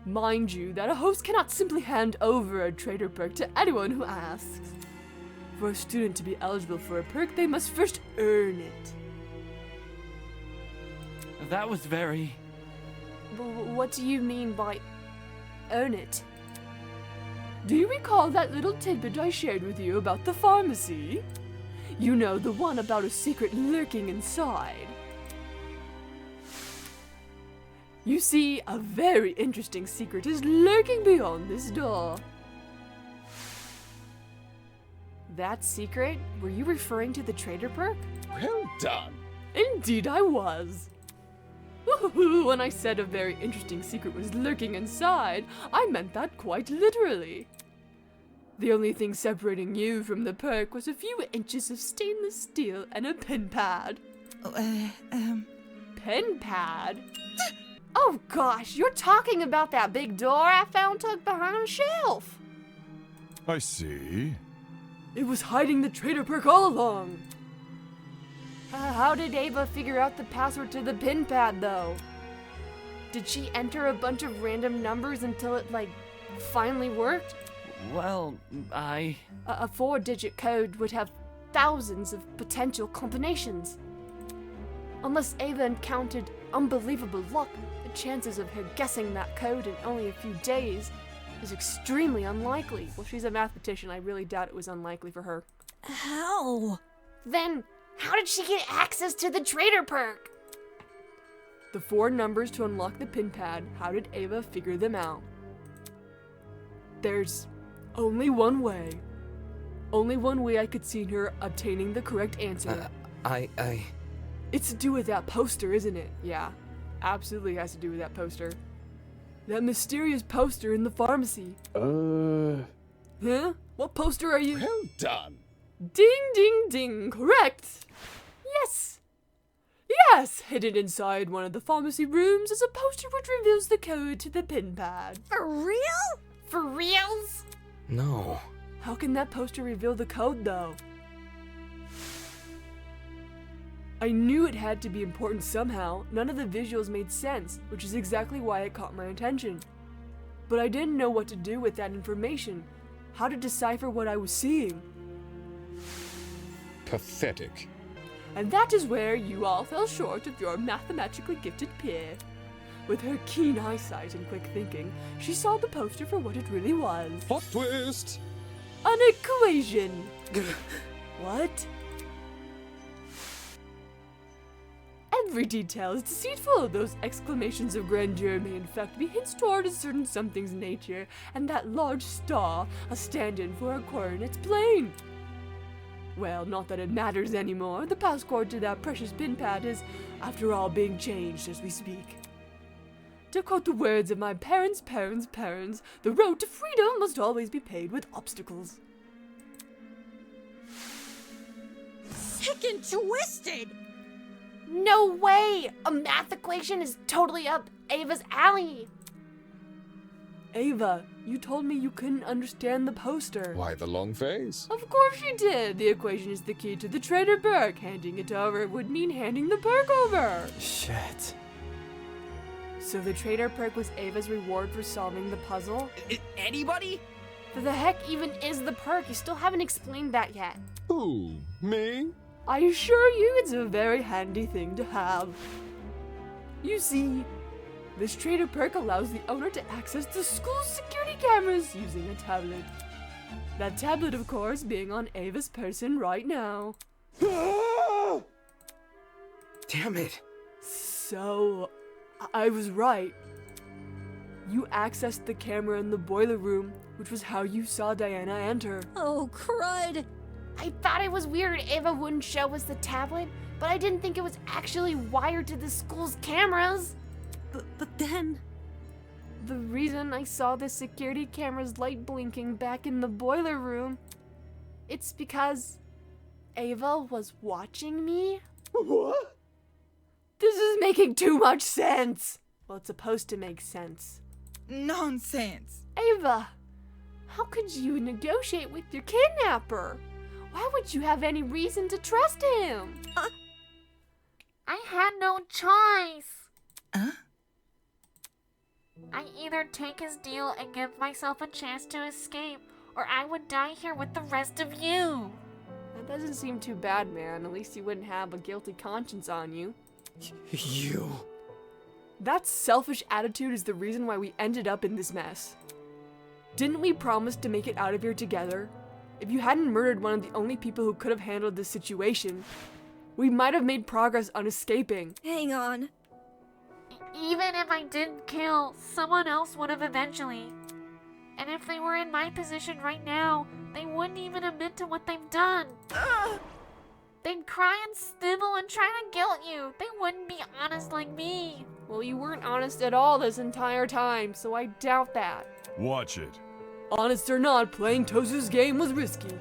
Mind you, that a host cannot simply hand over a traitor perk to anyone who asks. For a student to be eligible for a perk, they must first earn it. That was very... What do you mean by earn it? Do you recall that little tidbit I shared with you about the pharmacy? You know, the one about a secret lurking inside. You see, a very interesting secret is lurking beyond this door. That secret? Were you referring to the traitor perk? Well done. Indeed I was. When I said a very interesting secret was lurking inside, I meant that quite literally. The only thing separating you from the perk was a few inches of stainless steel and a pen pad. Pen pad? Oh gosh, you're talking about that big door I found tucked behind a shelf. I see. It was hiding the traitor perk all along. How did Ava figure out the password to the pin pad, though? Did she enter a bunch of random numbers until it, finally worked? Well, I... A 4-digit code would have thousands of potential combinations. Unless Ava encountered unbelievable luck, the chances of her guessing that code in only a few days is extremely unlikely. Well, she's a mathematician. I really doubt it was unlikely for her. How? Then, how did she get access to the traitor perk? The 4 numbers to unlock the pin pad. How did Ava figure them out? There's only one way. Only one way I could see her obtaining the correct answer. It's to do with that poster, isn't it? Yeah, absolutely has to do with that poster. That mysterious poster in the pharmacy. Huh? What poster are you? Well done. Ding, ding, ding. Correct. Yes. Yes, hidden inside one of the pharmacy rooms is a poster which reveals the code to the pin pad. For real? For reals? No. How can that poster reveal the code, though? I knew it had to be important somehow. None of the visuals made sense, which is exactly why it caught my attention. But I didn't know what to do with that information. How to decipher what I was seeing. Pathetic. And that is where you all fell short of your mathematically gifted peer. With her keen eyesight and quick thinking, she saw the poster for what it really was. Plot twist! An equation! What? Every detail is deceitful. Those exclamations of grandeur may in fact be hints toward a certain something's nature, and that large star a stand-in for a coordinates plane. Well, not that it matters anymore. The passcode to that precious pin pad is, after all, being changed as we speak. To quote the words of my parents' parents, the road to freedom must always be paved with obstacles. Sick and twisted! No way! A math equation is totally up Ava's alley. Ava, you told me you couldn't understand the poster. Why the long face? Of course you did. The equation is the key to the traitor perk. Handing it over would mean handing the perk over. Shit. So the traitor perk was Ava's reward for solving the puzzle? Anybody? For the heck even is the perk? You still haven't explained that yet. Who? Me? I assure you it's a very handy thing to have. You see, this traitor perk allows the owner to access the school's security cameras using a tablet. That tablet, of course, being on Ava's person right now. Damn it. So, I was right. You accessed the camera in the boiler room, which was how you saw Diana enter. Oh, crud. I thought it was weird Ava wouldn't show us the tablet, but I didn't think it was actually wired to the school's cameras. But then... The reason I saw the security camera's light blinking back in the boiler room, it's because Ava was watching me? What? This is making too much sense. Well, it's supposed to make sense. Nonsense. Ava, how could you negotiate with your kidnapper? Why would you have any reason to trust him? I had no choice. I either take his deal and give myself a chance to escape, or I would die here with the rest of you. That doesn't seem too bad, man. At least you wouldn't have a guilty conscience on you. You. That selfish attitude is the reason why we ended up in this mess. Didn't we promise to make it out of here together? If you hadn't murdered one of the only people who could have handled this situation, we might have made progress on escaping. Hang on. Even if I didn't kill, someone else would have eventually. And if they were in my position right now, they wouldn't even admit to what they've done. They'd cry and snivel and try to guilt you. They wouldn't be honest like me. Well, you weren't honest at all this entire time, so I doubt that. Watch it. Honest or not, playing Tozu's game was risky.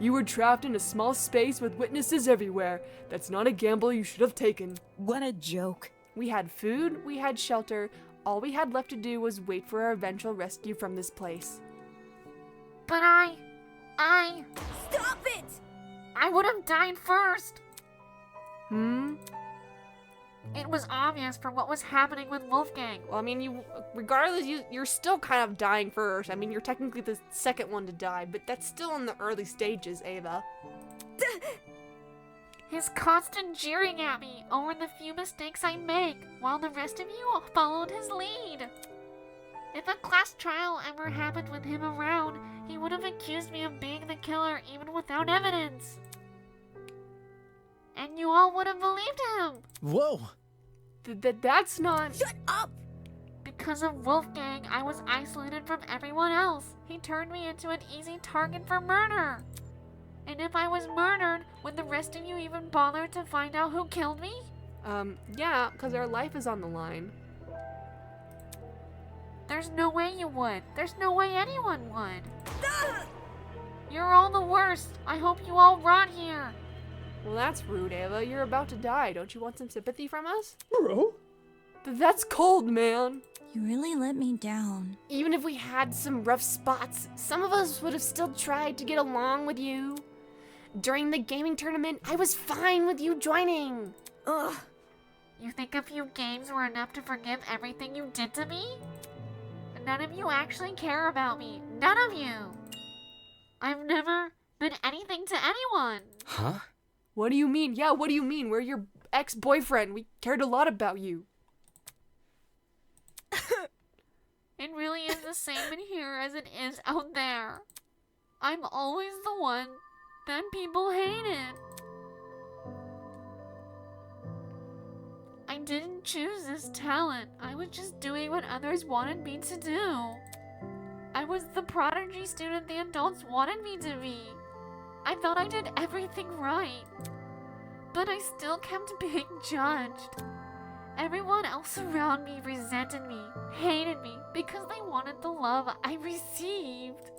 You were trapped in a small space with witnesses everywhere. That's not a gamble you should have taken. What a joke. We had food, we had shelter. All we had left to do was wait for our eventual rescue from this place. But I... Stop it! I would have died first. It It was obvious from what was happening with Wolfgang. Well, I mean, regardless, you're still kind of dying first. I mean, you're technically the second one to die, but that's still in the early stages, Ava. His constant jeering at me over the few mistakes I make, while the rest of you followed his lead. If a class trial ever happened with him around, he would have accused me of being the killer even without evidence. And you all would have believed him. Whoa! That's not... Shut up! Because of Wolfgang, I was isolated from everyone else. He turned me into an easy target for murder. And if I was murdered, would the rest of you even bother to find out who killed me? Yeah, because our life is on the line. There's no way you would. There's no way anyone would. You're all the worst. I hope you all rot here. Well, that's rude, Ava. You're about to die. Don't you want some sympathy from us? Bro? That's cold, man. You really let me down. Even if we had some rough spots, some of us would have still tried to get along with you. During the gaming tournament, I was fine with you joining. Ugh. You think a few games were enough to forgive everything you did to me? None of you actually care about me. None of you. I've never been anything to anyone. Huh? What do you mean? Yeah, what do you mean? We're your ex-boyfriend. We cared a lot about you. It really is the same in here as it is out there. I'm always the one that people hated. I didn't choose this talent. I was just doing what others wanted me to do. I was the prodigy student the adults wanted me to be. I thought I did everything right. But I still kept being judged. Everyone else around me resented me, hated me, because they wanted the love I received.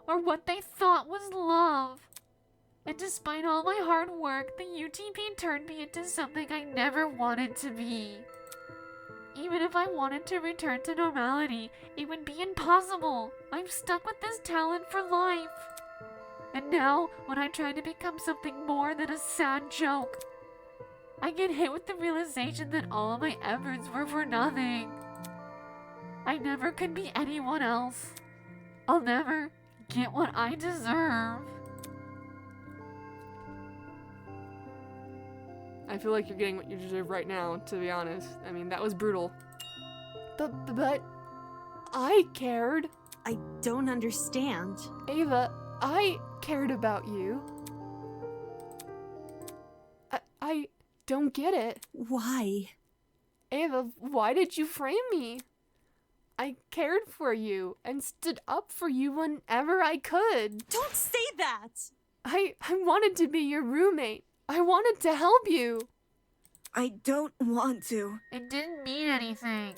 Or what they thought was love. And despite all my hard work, the UTP turned me into something I never wanted to be. Even if I wanted to return to normality, it would be impossible. I'm stuck with this talent for life. And now, when I try to become something more than a sad joke, I get hit with the realization that all of my efforts were for nothing. I never could be anyone else. I'll never get what I deserve. I feel like you're getting what you deserve right now, to be honest. I mean, that was brutal. But I cared. I don't understand. Ava, I cared about you. I don't get it. Why? Ava, why did you frame me? I cared for you and stood up for you whenever I could. Don't say that! I wanted to be your roommate. I wanted to help you. I don't want to. It didn't mean anything.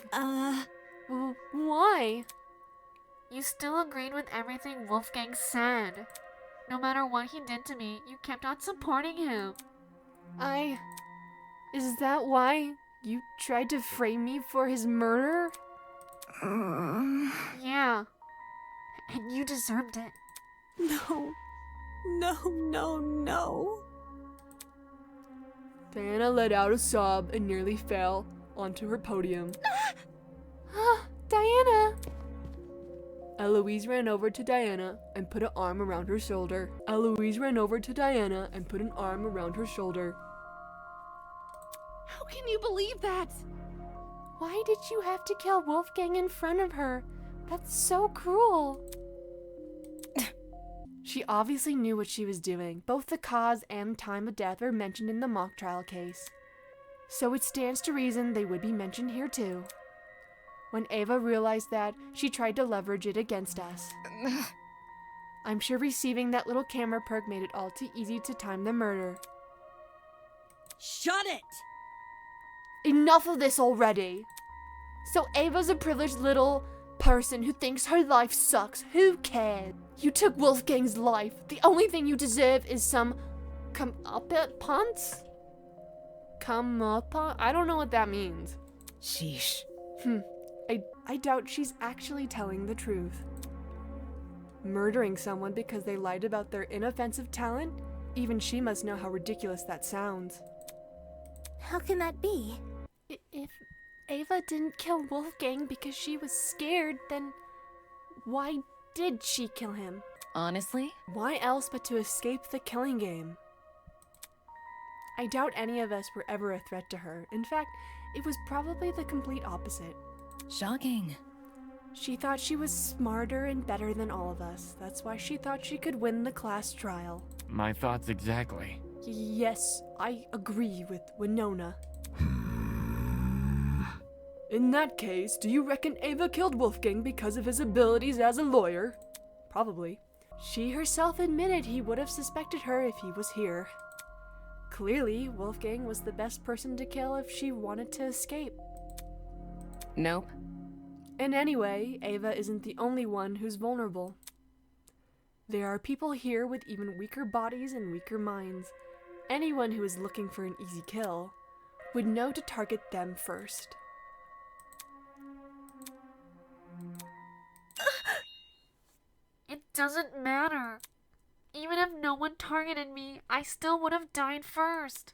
Why? You still agreed with everything Wolfgang said. No matter what he did to me, you kept on supporting him. Is that why you tried to frame me for his murder? Yeah. And you deserved it. No. No. Diana let out a sob and nearly fell onto her podium. Diana! Eloise ran over to Diana and put an arm around her shoulder. How can you believe that? Why did you have to kill Wolfgang in front of her? That's so cruel. She obviously knew what she was doing. Both the cause and time of death were mentioned in the mock trial case. So it stands to reason they would be mentioned here too. When Ava realized that, she tried to leverage it against us. I'm sure receiving that little camera perk made it all too easy to time the murder. Shut it! Enough of this already! So Ava's a privileged little person who thinks her life sucks. Who cares? You took Wolfgang's life. The only thing you deserve is some comeuppance? Comeuppance? I don't know what that means. Sheesh. I doubt she's actually telling the truth. Murdering someone because they lied about their inoffensive talent? Even she must know how ridiculous that sounds. How can that be? If Ava didn't kill Wolfgang because she was scared, then why did she kill him? Honestly? Why else but to escape the killing game? I doubt any of us were ever a threat to her. In fact, it was probably the complete opposite. Shocking. She thought she was smarter and better than all of us. That's why she thought she could win the class trial. My thoughts exactly. Yes, I agree with Winona. In that case, do you reckon Ava killed Wolfgang because of his abilities as a lawyer? Probably. She herself admitted he would have suspected her if he was here. Clearly, Wolfgang was the best person to kill if she wanted to escape. Nope. And anyway, Ava isn't the only one who's vulnerable. There are people here with even weaker bodies and weaker minds. Anyone who is looking for an easy kill would know to target them first. It doesn't matter. Even if no one targeted me, I still would have died first.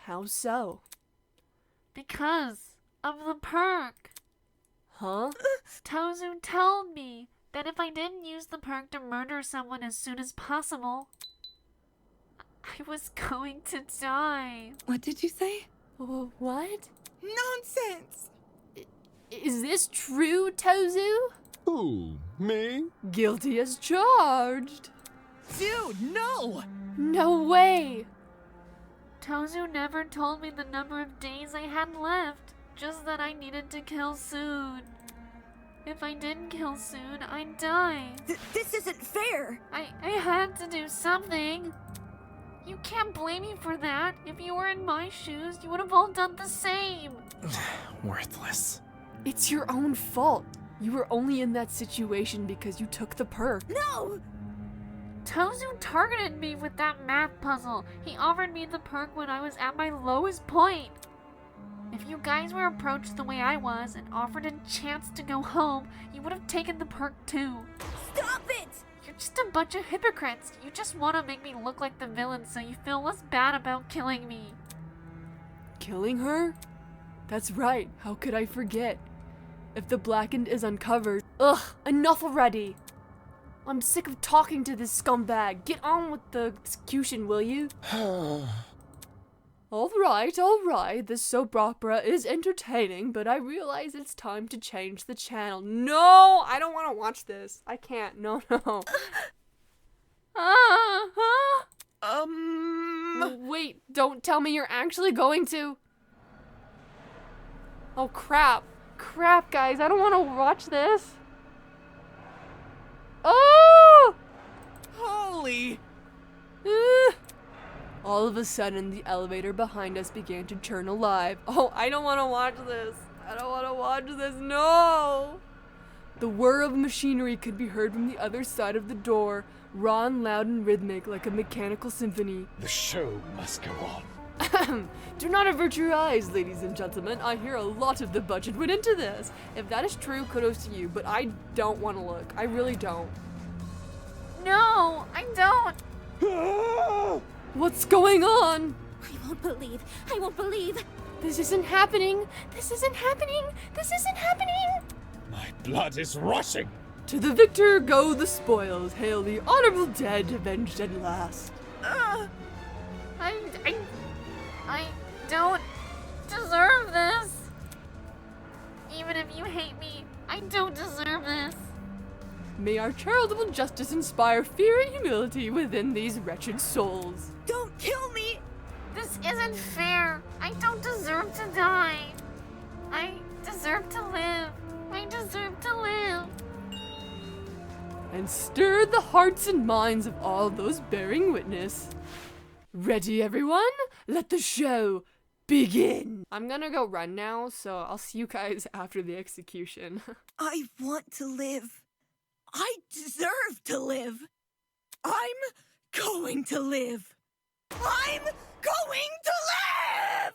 How so? Because of the perk. Huh? Tozu told me that if I didn't use the perk to murder someone as soon as possible, I was going to die. What did you say? What? Nonsense! Is this true, Tozu? Who? Me? Guilty as charged. Dude, no! No way! Tozu never told me the number of days I had left, just that I needed to kill soon. If I didn't kill soon, I'd die. This isn't fair! I had to do something. You can't blame me for that. If you were in my shoes, you would have all done the same. Worthless. It's your own fault. You were only in that situation because you took the perk. No! Tozu targeted me with that math puzzle. He offered me the perk when I was at my lowest point. If you guys were approached the way I was and offered a chance to go home, you would have taken the perk too. Stop it! You're just a bunch of hypocrites. You just want to make me look like the villain so you feel less bad about killing me. Killing her? That's right. How could I forget? If the blackened is uncovered... Ugh, enough already! I'm sick of talking to this scumbag. Get on with the execution, will you? Alright. This soap opera is entertaining, but I realize it's time to change the channel. No! I don't want to watch this. I can't. No. Wait, don't tell me you're actually going to... Oh, crap. Crap, guys. I don't want to watch this. Oh! Holy! All of a sudden, the elevator behind us began to churn alive. Oh, I don't want to watch this. I don't want to watch this. No! The whir of machinery could be heard from the other side of the door, raw and loud and rhythmic like a mechanical symphony. The show must go on. Do not avert your eyes, ladies and gentlemen. I hear a lot of the budget went into this. If that is true, kudos to you, but I don't want to look. I really don't. No, I don't. What's going on? I won't believe. This isn't happening. This isn't happening. My blood is rushing. To the victor go the spoils. Hail the honorable dead, avenged at last. I don't deserve this. Even if you hate me, I don't deserve this. May our charitable justice inspire fear and humility within these wretched souls. Don't kill me! This isn't fair. I don't deserve to die. I deserve to live. And stir the hearts and minds of all those bearing witness. Ready, everyone? Let the show begin. I'm gonna go run now, so I'll see you guys after the execution. I want to live. I deserve to live. I'm going to live. I'm going to live!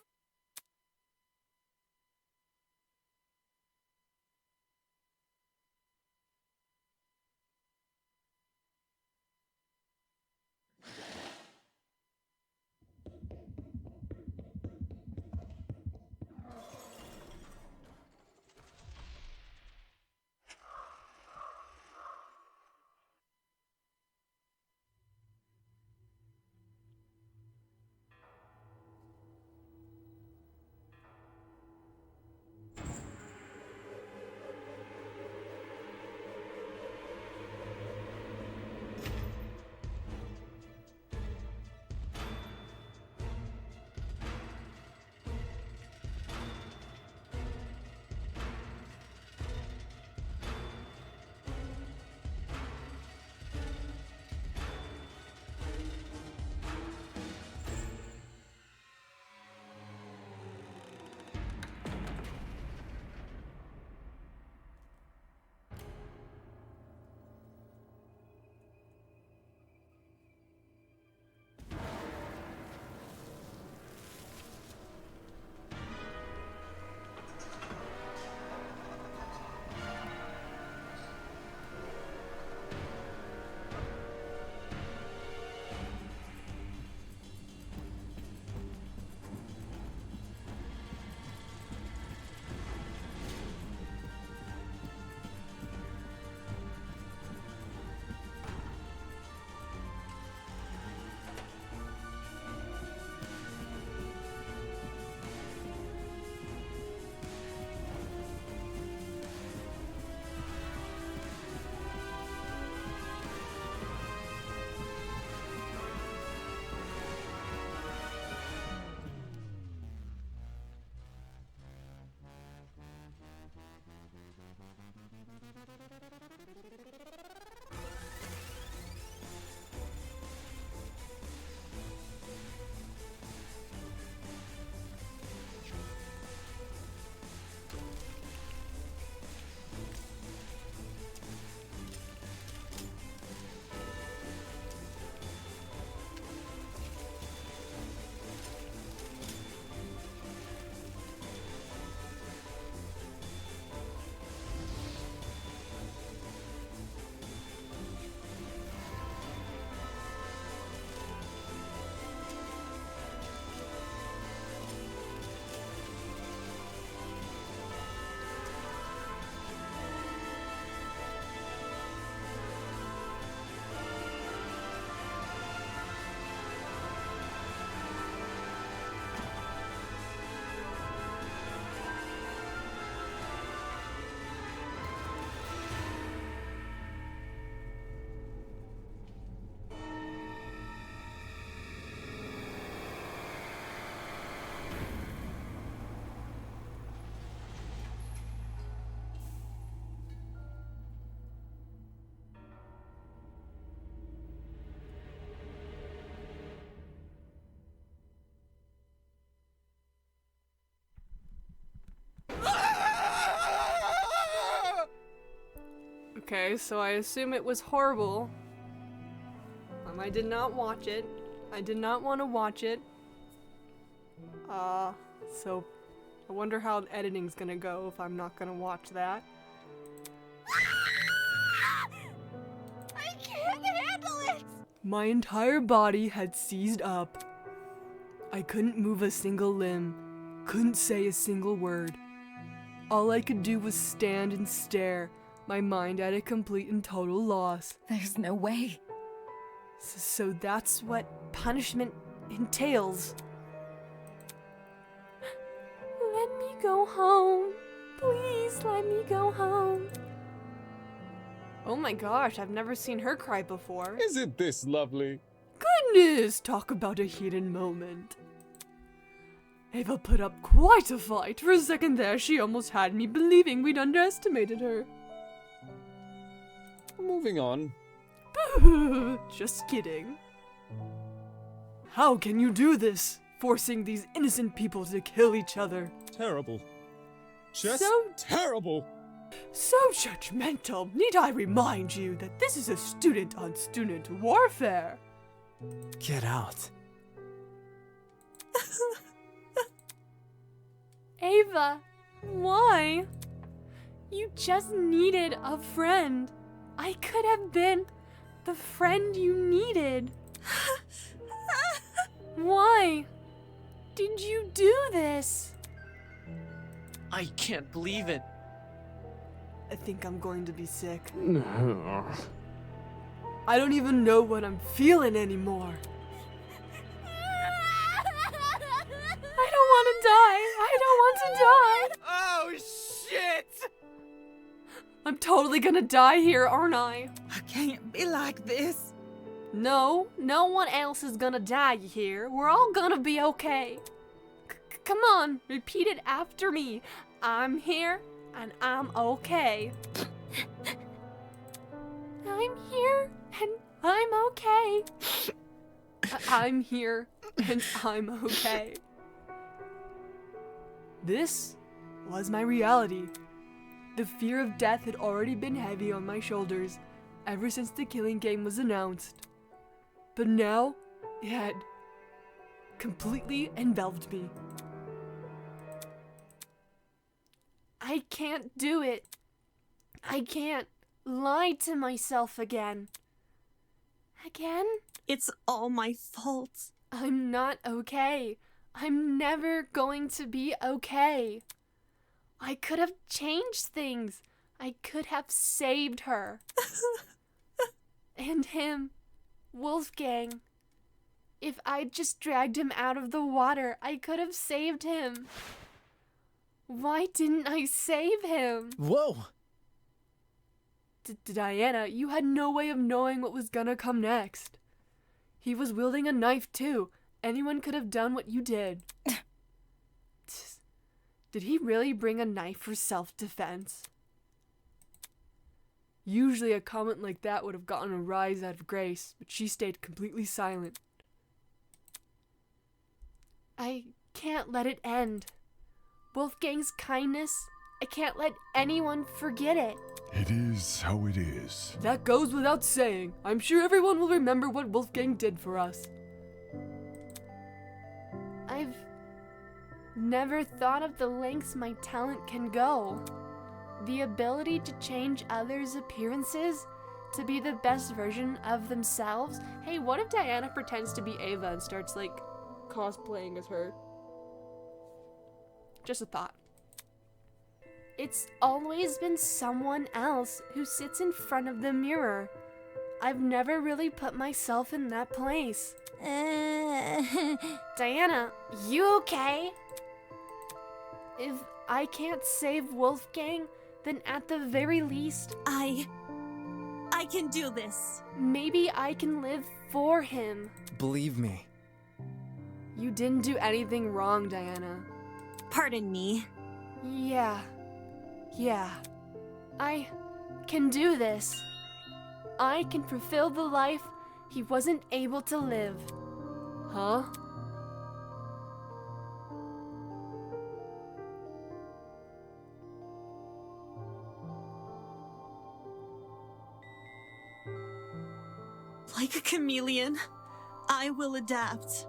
Okay, so I assume it was horrible. I did not watch it. I did not want to watch it. So I wonder how the editing's gonna go if I'm not gonna watch that. I can't handle it! My entire body had seized up. I couldn't move a single limb, couldn't say a single word. All I could do was stand and stare, my mind at a complete and total loss. There's no way. So that's what punishment entails. Let me go home. Please let me go home. Oh my gosh, I've never seen her cry before. Isn't this lovely? Goodness, talk about a hidden moment. Ava put up quite a fight. For a second there, she almost had me believing we'd underestimated her. Moving on. Just kidding. How can you do this? forcing these innocent people to kill each other. Terrible. Just So terrible. So judgmental. Need I remind you that this is a student-on-student warfare? Get out. Ava, why? You just needed a friend. I could have been the friend you needed. Why did you do this? I can't believe it. I think I'm going to be sick. I don't even know what I'm feeling anymore. I don't want to die. I don't want to die. Oh, shit! I'm totally gonna die here, aren't I? I can't be like this. No, no one else is gonna die here. We're all gonna be okay. Come on, repeat it after me. I'm here and I'm okay. I'm here and I'm okay. I'm here and I'm okay. This was my reality. The fear of death had already been heavy on my shoulders ever since the killing game was announced. But now, it had completely enveloped me. I can't do it. I can't lie to myself again. Again? It's all my fault. I'm not okay. I'm never going to be okay. I could have changed things. I could have saved her. And him, Wolfgang. If I'd just dragged him out of the water, I could have saved him. Why didn't I save him? Whoa! Diana, you had no way of knowing what was gonna come next. He was wielding a knife too. Anyone could have done what you did. Did he really bring a knife for self-defense? Usually a comment like that would have gotten a rise out of Grace, but she stayed completely silent. I can't let it end. Wolfgang's kindness, I can't let anyone forget it. It is how it is. That goes without saying. I'm sure everyone will remember what Wolfgang did for us. I've never thought of the lengths my talent can go. The ability to change others' appearances, to be the best version of themselves. Hey, what if Diana pretends to be Ava and starts, like, cosplaying as her? Just a thought. It's always been someone else who sits in front of the mirror. I've never really put myself in that place. Diana, you okay? If I can't save Wolfgang, then at the very least, I can do this. Maybe I can live for him. Believe me. You didn't do anything wrong, Diana. Pardon me. Yeah. I can do this. I can fulfill the life he wasn't able to live. Huh? Like a chameleon, I will adapt.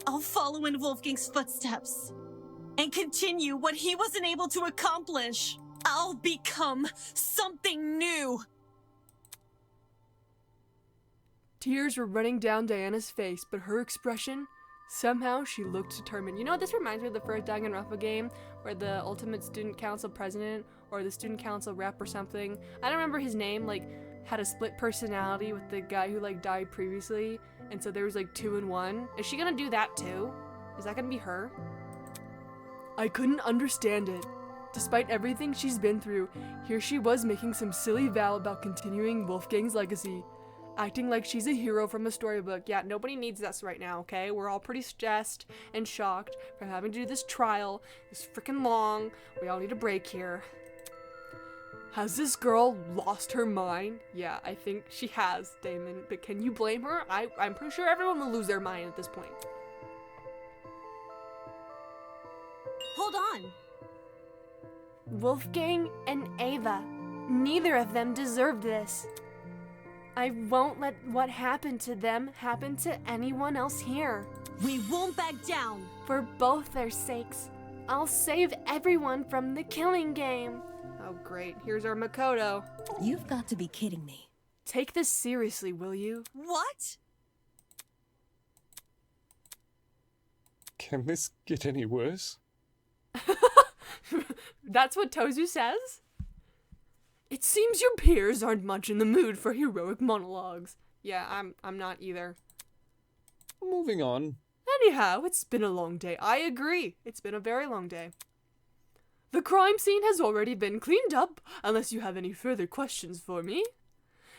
I'll follow in Wolfgang's footsteps and continue what he wasn't able to accomplish. I'll become something new. Tears were running down Diana's face, but her expression, somehow she looked determined. You know what this reminds me of? The first Danganronpa game where the ultimate student council president or the student council rep or something, I don't remember his name, like had a split personality with the guy who like died previously, and so there was like 2 in 1. Is she gonna do that too? Is that gonna be her? I couldn't understand it. Despite everything she's been through, here she was making some silly vow about continuing Wolfgang's legacy. Acting like she's a hero from a storybook. Yeah, nobody needs us right now, okay? We're all pretty stressed and shocked from having to do this trial. It's freaking long. We all need a break here. Has this girl lost her mind? Yeah, I think she has, Damon. But can you blame her? I'm pretty sure everyone will lose their mind at this point. Hold on. Wolfgang and Ava. Neither of them deserved this. I won't let what happened to them happen to anyone else here. We won't back down. For both their sakes, I'll save everyone from the killing game. Oh, great. Here's our Makoto. You've got to be kidding me. Take this seriously, will you? What? Can this get any worse? That's what Tozu says? It seems your peers aren't much in the mood for heroic monologues. Yeah, I'm not either. Moving on. Anyhow, it's been a long day. I agree. It's been a very long day. The crime scene has already been cleaned up, unless you have any further questions for me.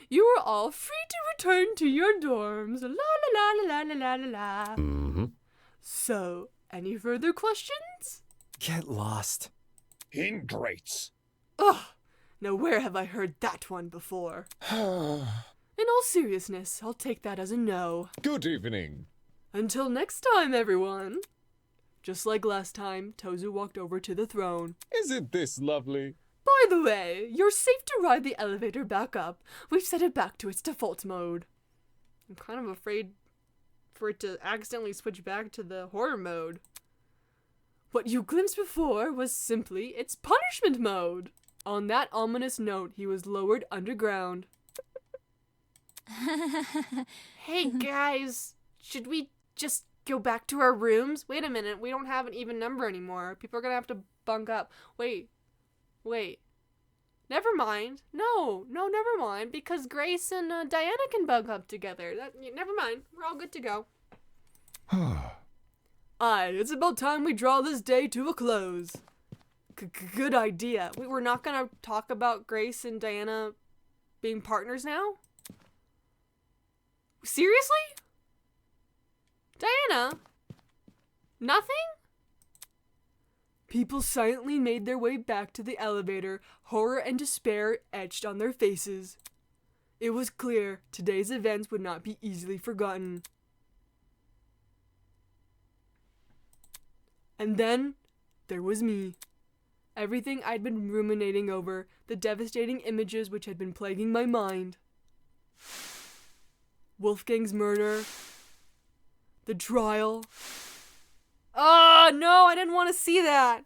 You are all free to return to your dorms. La la la la la la la la. Mm-hmm. So, any further questions? Get lost. Ingrates. Ugh. Now where have I heard that one before? In all seriousness, I'll take that as a no. Good evening. Until next time, everyone. Just like last time, Tozu walked over to the throne. Isn't this lovely? By the way, you're safe to ride the elevator back up. We've set it back to its default mode. I'm kind of afraid for it to accidentally switch back to the horror mode. What you glimpsed before was simply its punishment mode. On that ominous note, he was lowered underground. Hey guys, should we just go back to our rooms? Wait a minute, we don't have an even number anymore. People are gonna have to bunk up. Wait. Never mind. No, never mind, because Grace and Diana can bunk up together. Never mind, we're all good to go. Aye, it's about time we draw this day to a close. Good idea. We're not gonna talk about Grace and Diana being partners now? Seriously? Diana? Nothing? People silently made their way back to the elevator, horror and despair etched on their faces. It was clear today's events would not be easily forgotten. And then, there was me. Everything I'd been ruminating over, the devastating images which had been plaguing my mind. Wolfgang's murder. The trial. Oh, no, I didn't want to see that.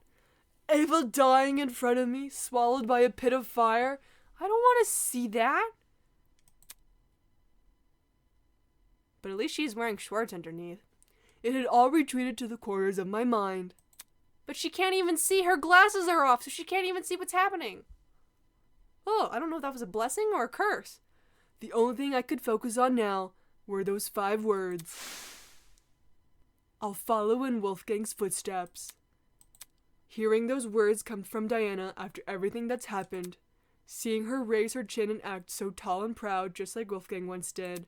Ava dying in front of me, swallowed by a pit of fire. I don't want to see that. But at least she's wearing shorts underneath. It had all retreated to the corners of my mind. But she can't even see. Her glasses are off, so she can't even see what's happening. Oh, I don't know if that was a blessing or a curse. The only thing I could focus on now were those 5 words. I'll follow in Wolfgang's footsteps. Hearing those words come from Diana after everything that's happened. Seeing her raise her chin and act so tall and proud just like Wolfgang once did.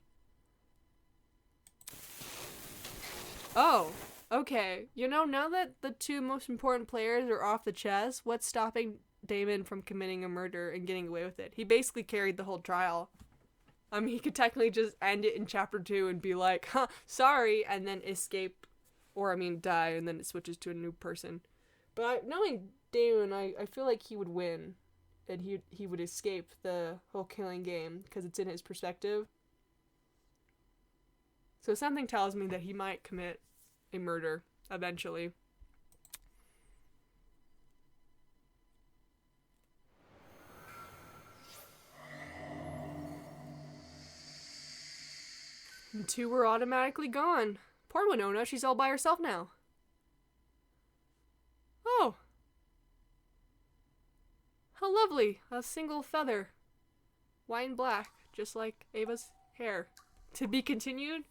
Oh, okay. You know, now that the 2 most important players are off the chess, what's stopping Damon from committing a murder and getting away with it? He basically carried the whole trial. I mean, he could technically just end it in chapter 2 and be like, sorry, and then escape. Or, I mean, die, and then it switches to a new person. But knowing Damon, I feel like he would win. And he would escape the whole killing game, because it's in his perspective. So something tells me that he might commit a murder eventually. And 2 were automatically gone. Poor Winona, she's all by herself now. Oh. How lovely. A single feather. Wine black, just like Ava's hair. To be continued?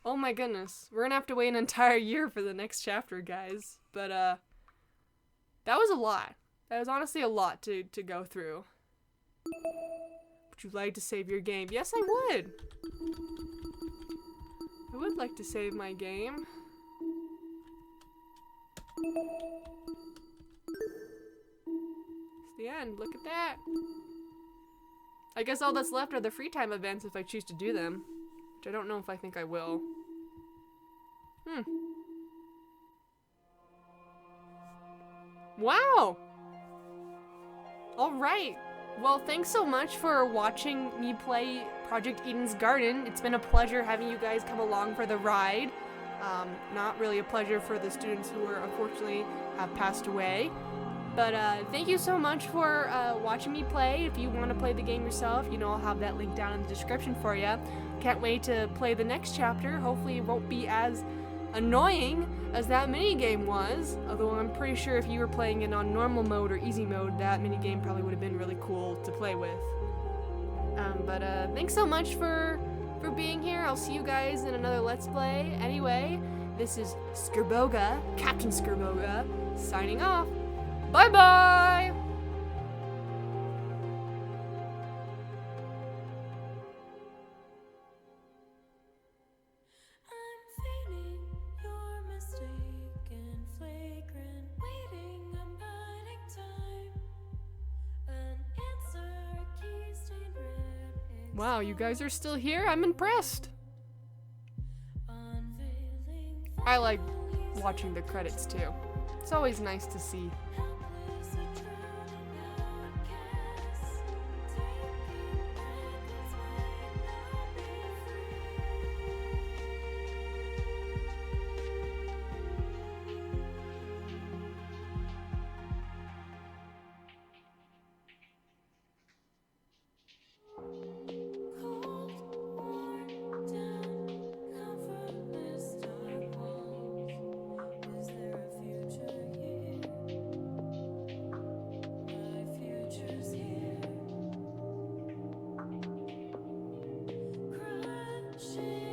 Oh my goodness. We're gonna have to wait an entire year for the next chapter, guys. But, that was a lot. That was honestly a lot to go through. Would you like to save your game? Yes, I would. I would like to save my game. It's the end. Look at that. I guess all that's left are the free time events if I choose to do them. Which I don't know if I think I will. Wow! Alright. Well, thanks so much for watching me play Project Eden's Garden. It's been a pleasure having you guys come along for the ride. Not really a pleasure for the students who are unfortunately have passed away. But thank you so much for watching me play. If you want to play the game yourself, you know, I'll have that link down in the description for you. Can't wait to play the next chapter. Hopefully it won't be as annoying as that minigame was. Although I'm pretty sure if you were playing it on normal mode or easy mode, that minigame probably would have been really cool to play with. But thanks so much for being here. I'll see you guys in another Let's Play. Anyway, this is Skirboga, Captain Skirboga, signing off. Bye-bye! Wow, you guys are still here? I'm impressed. I like watching the credits too. It's always nice to see. Shame.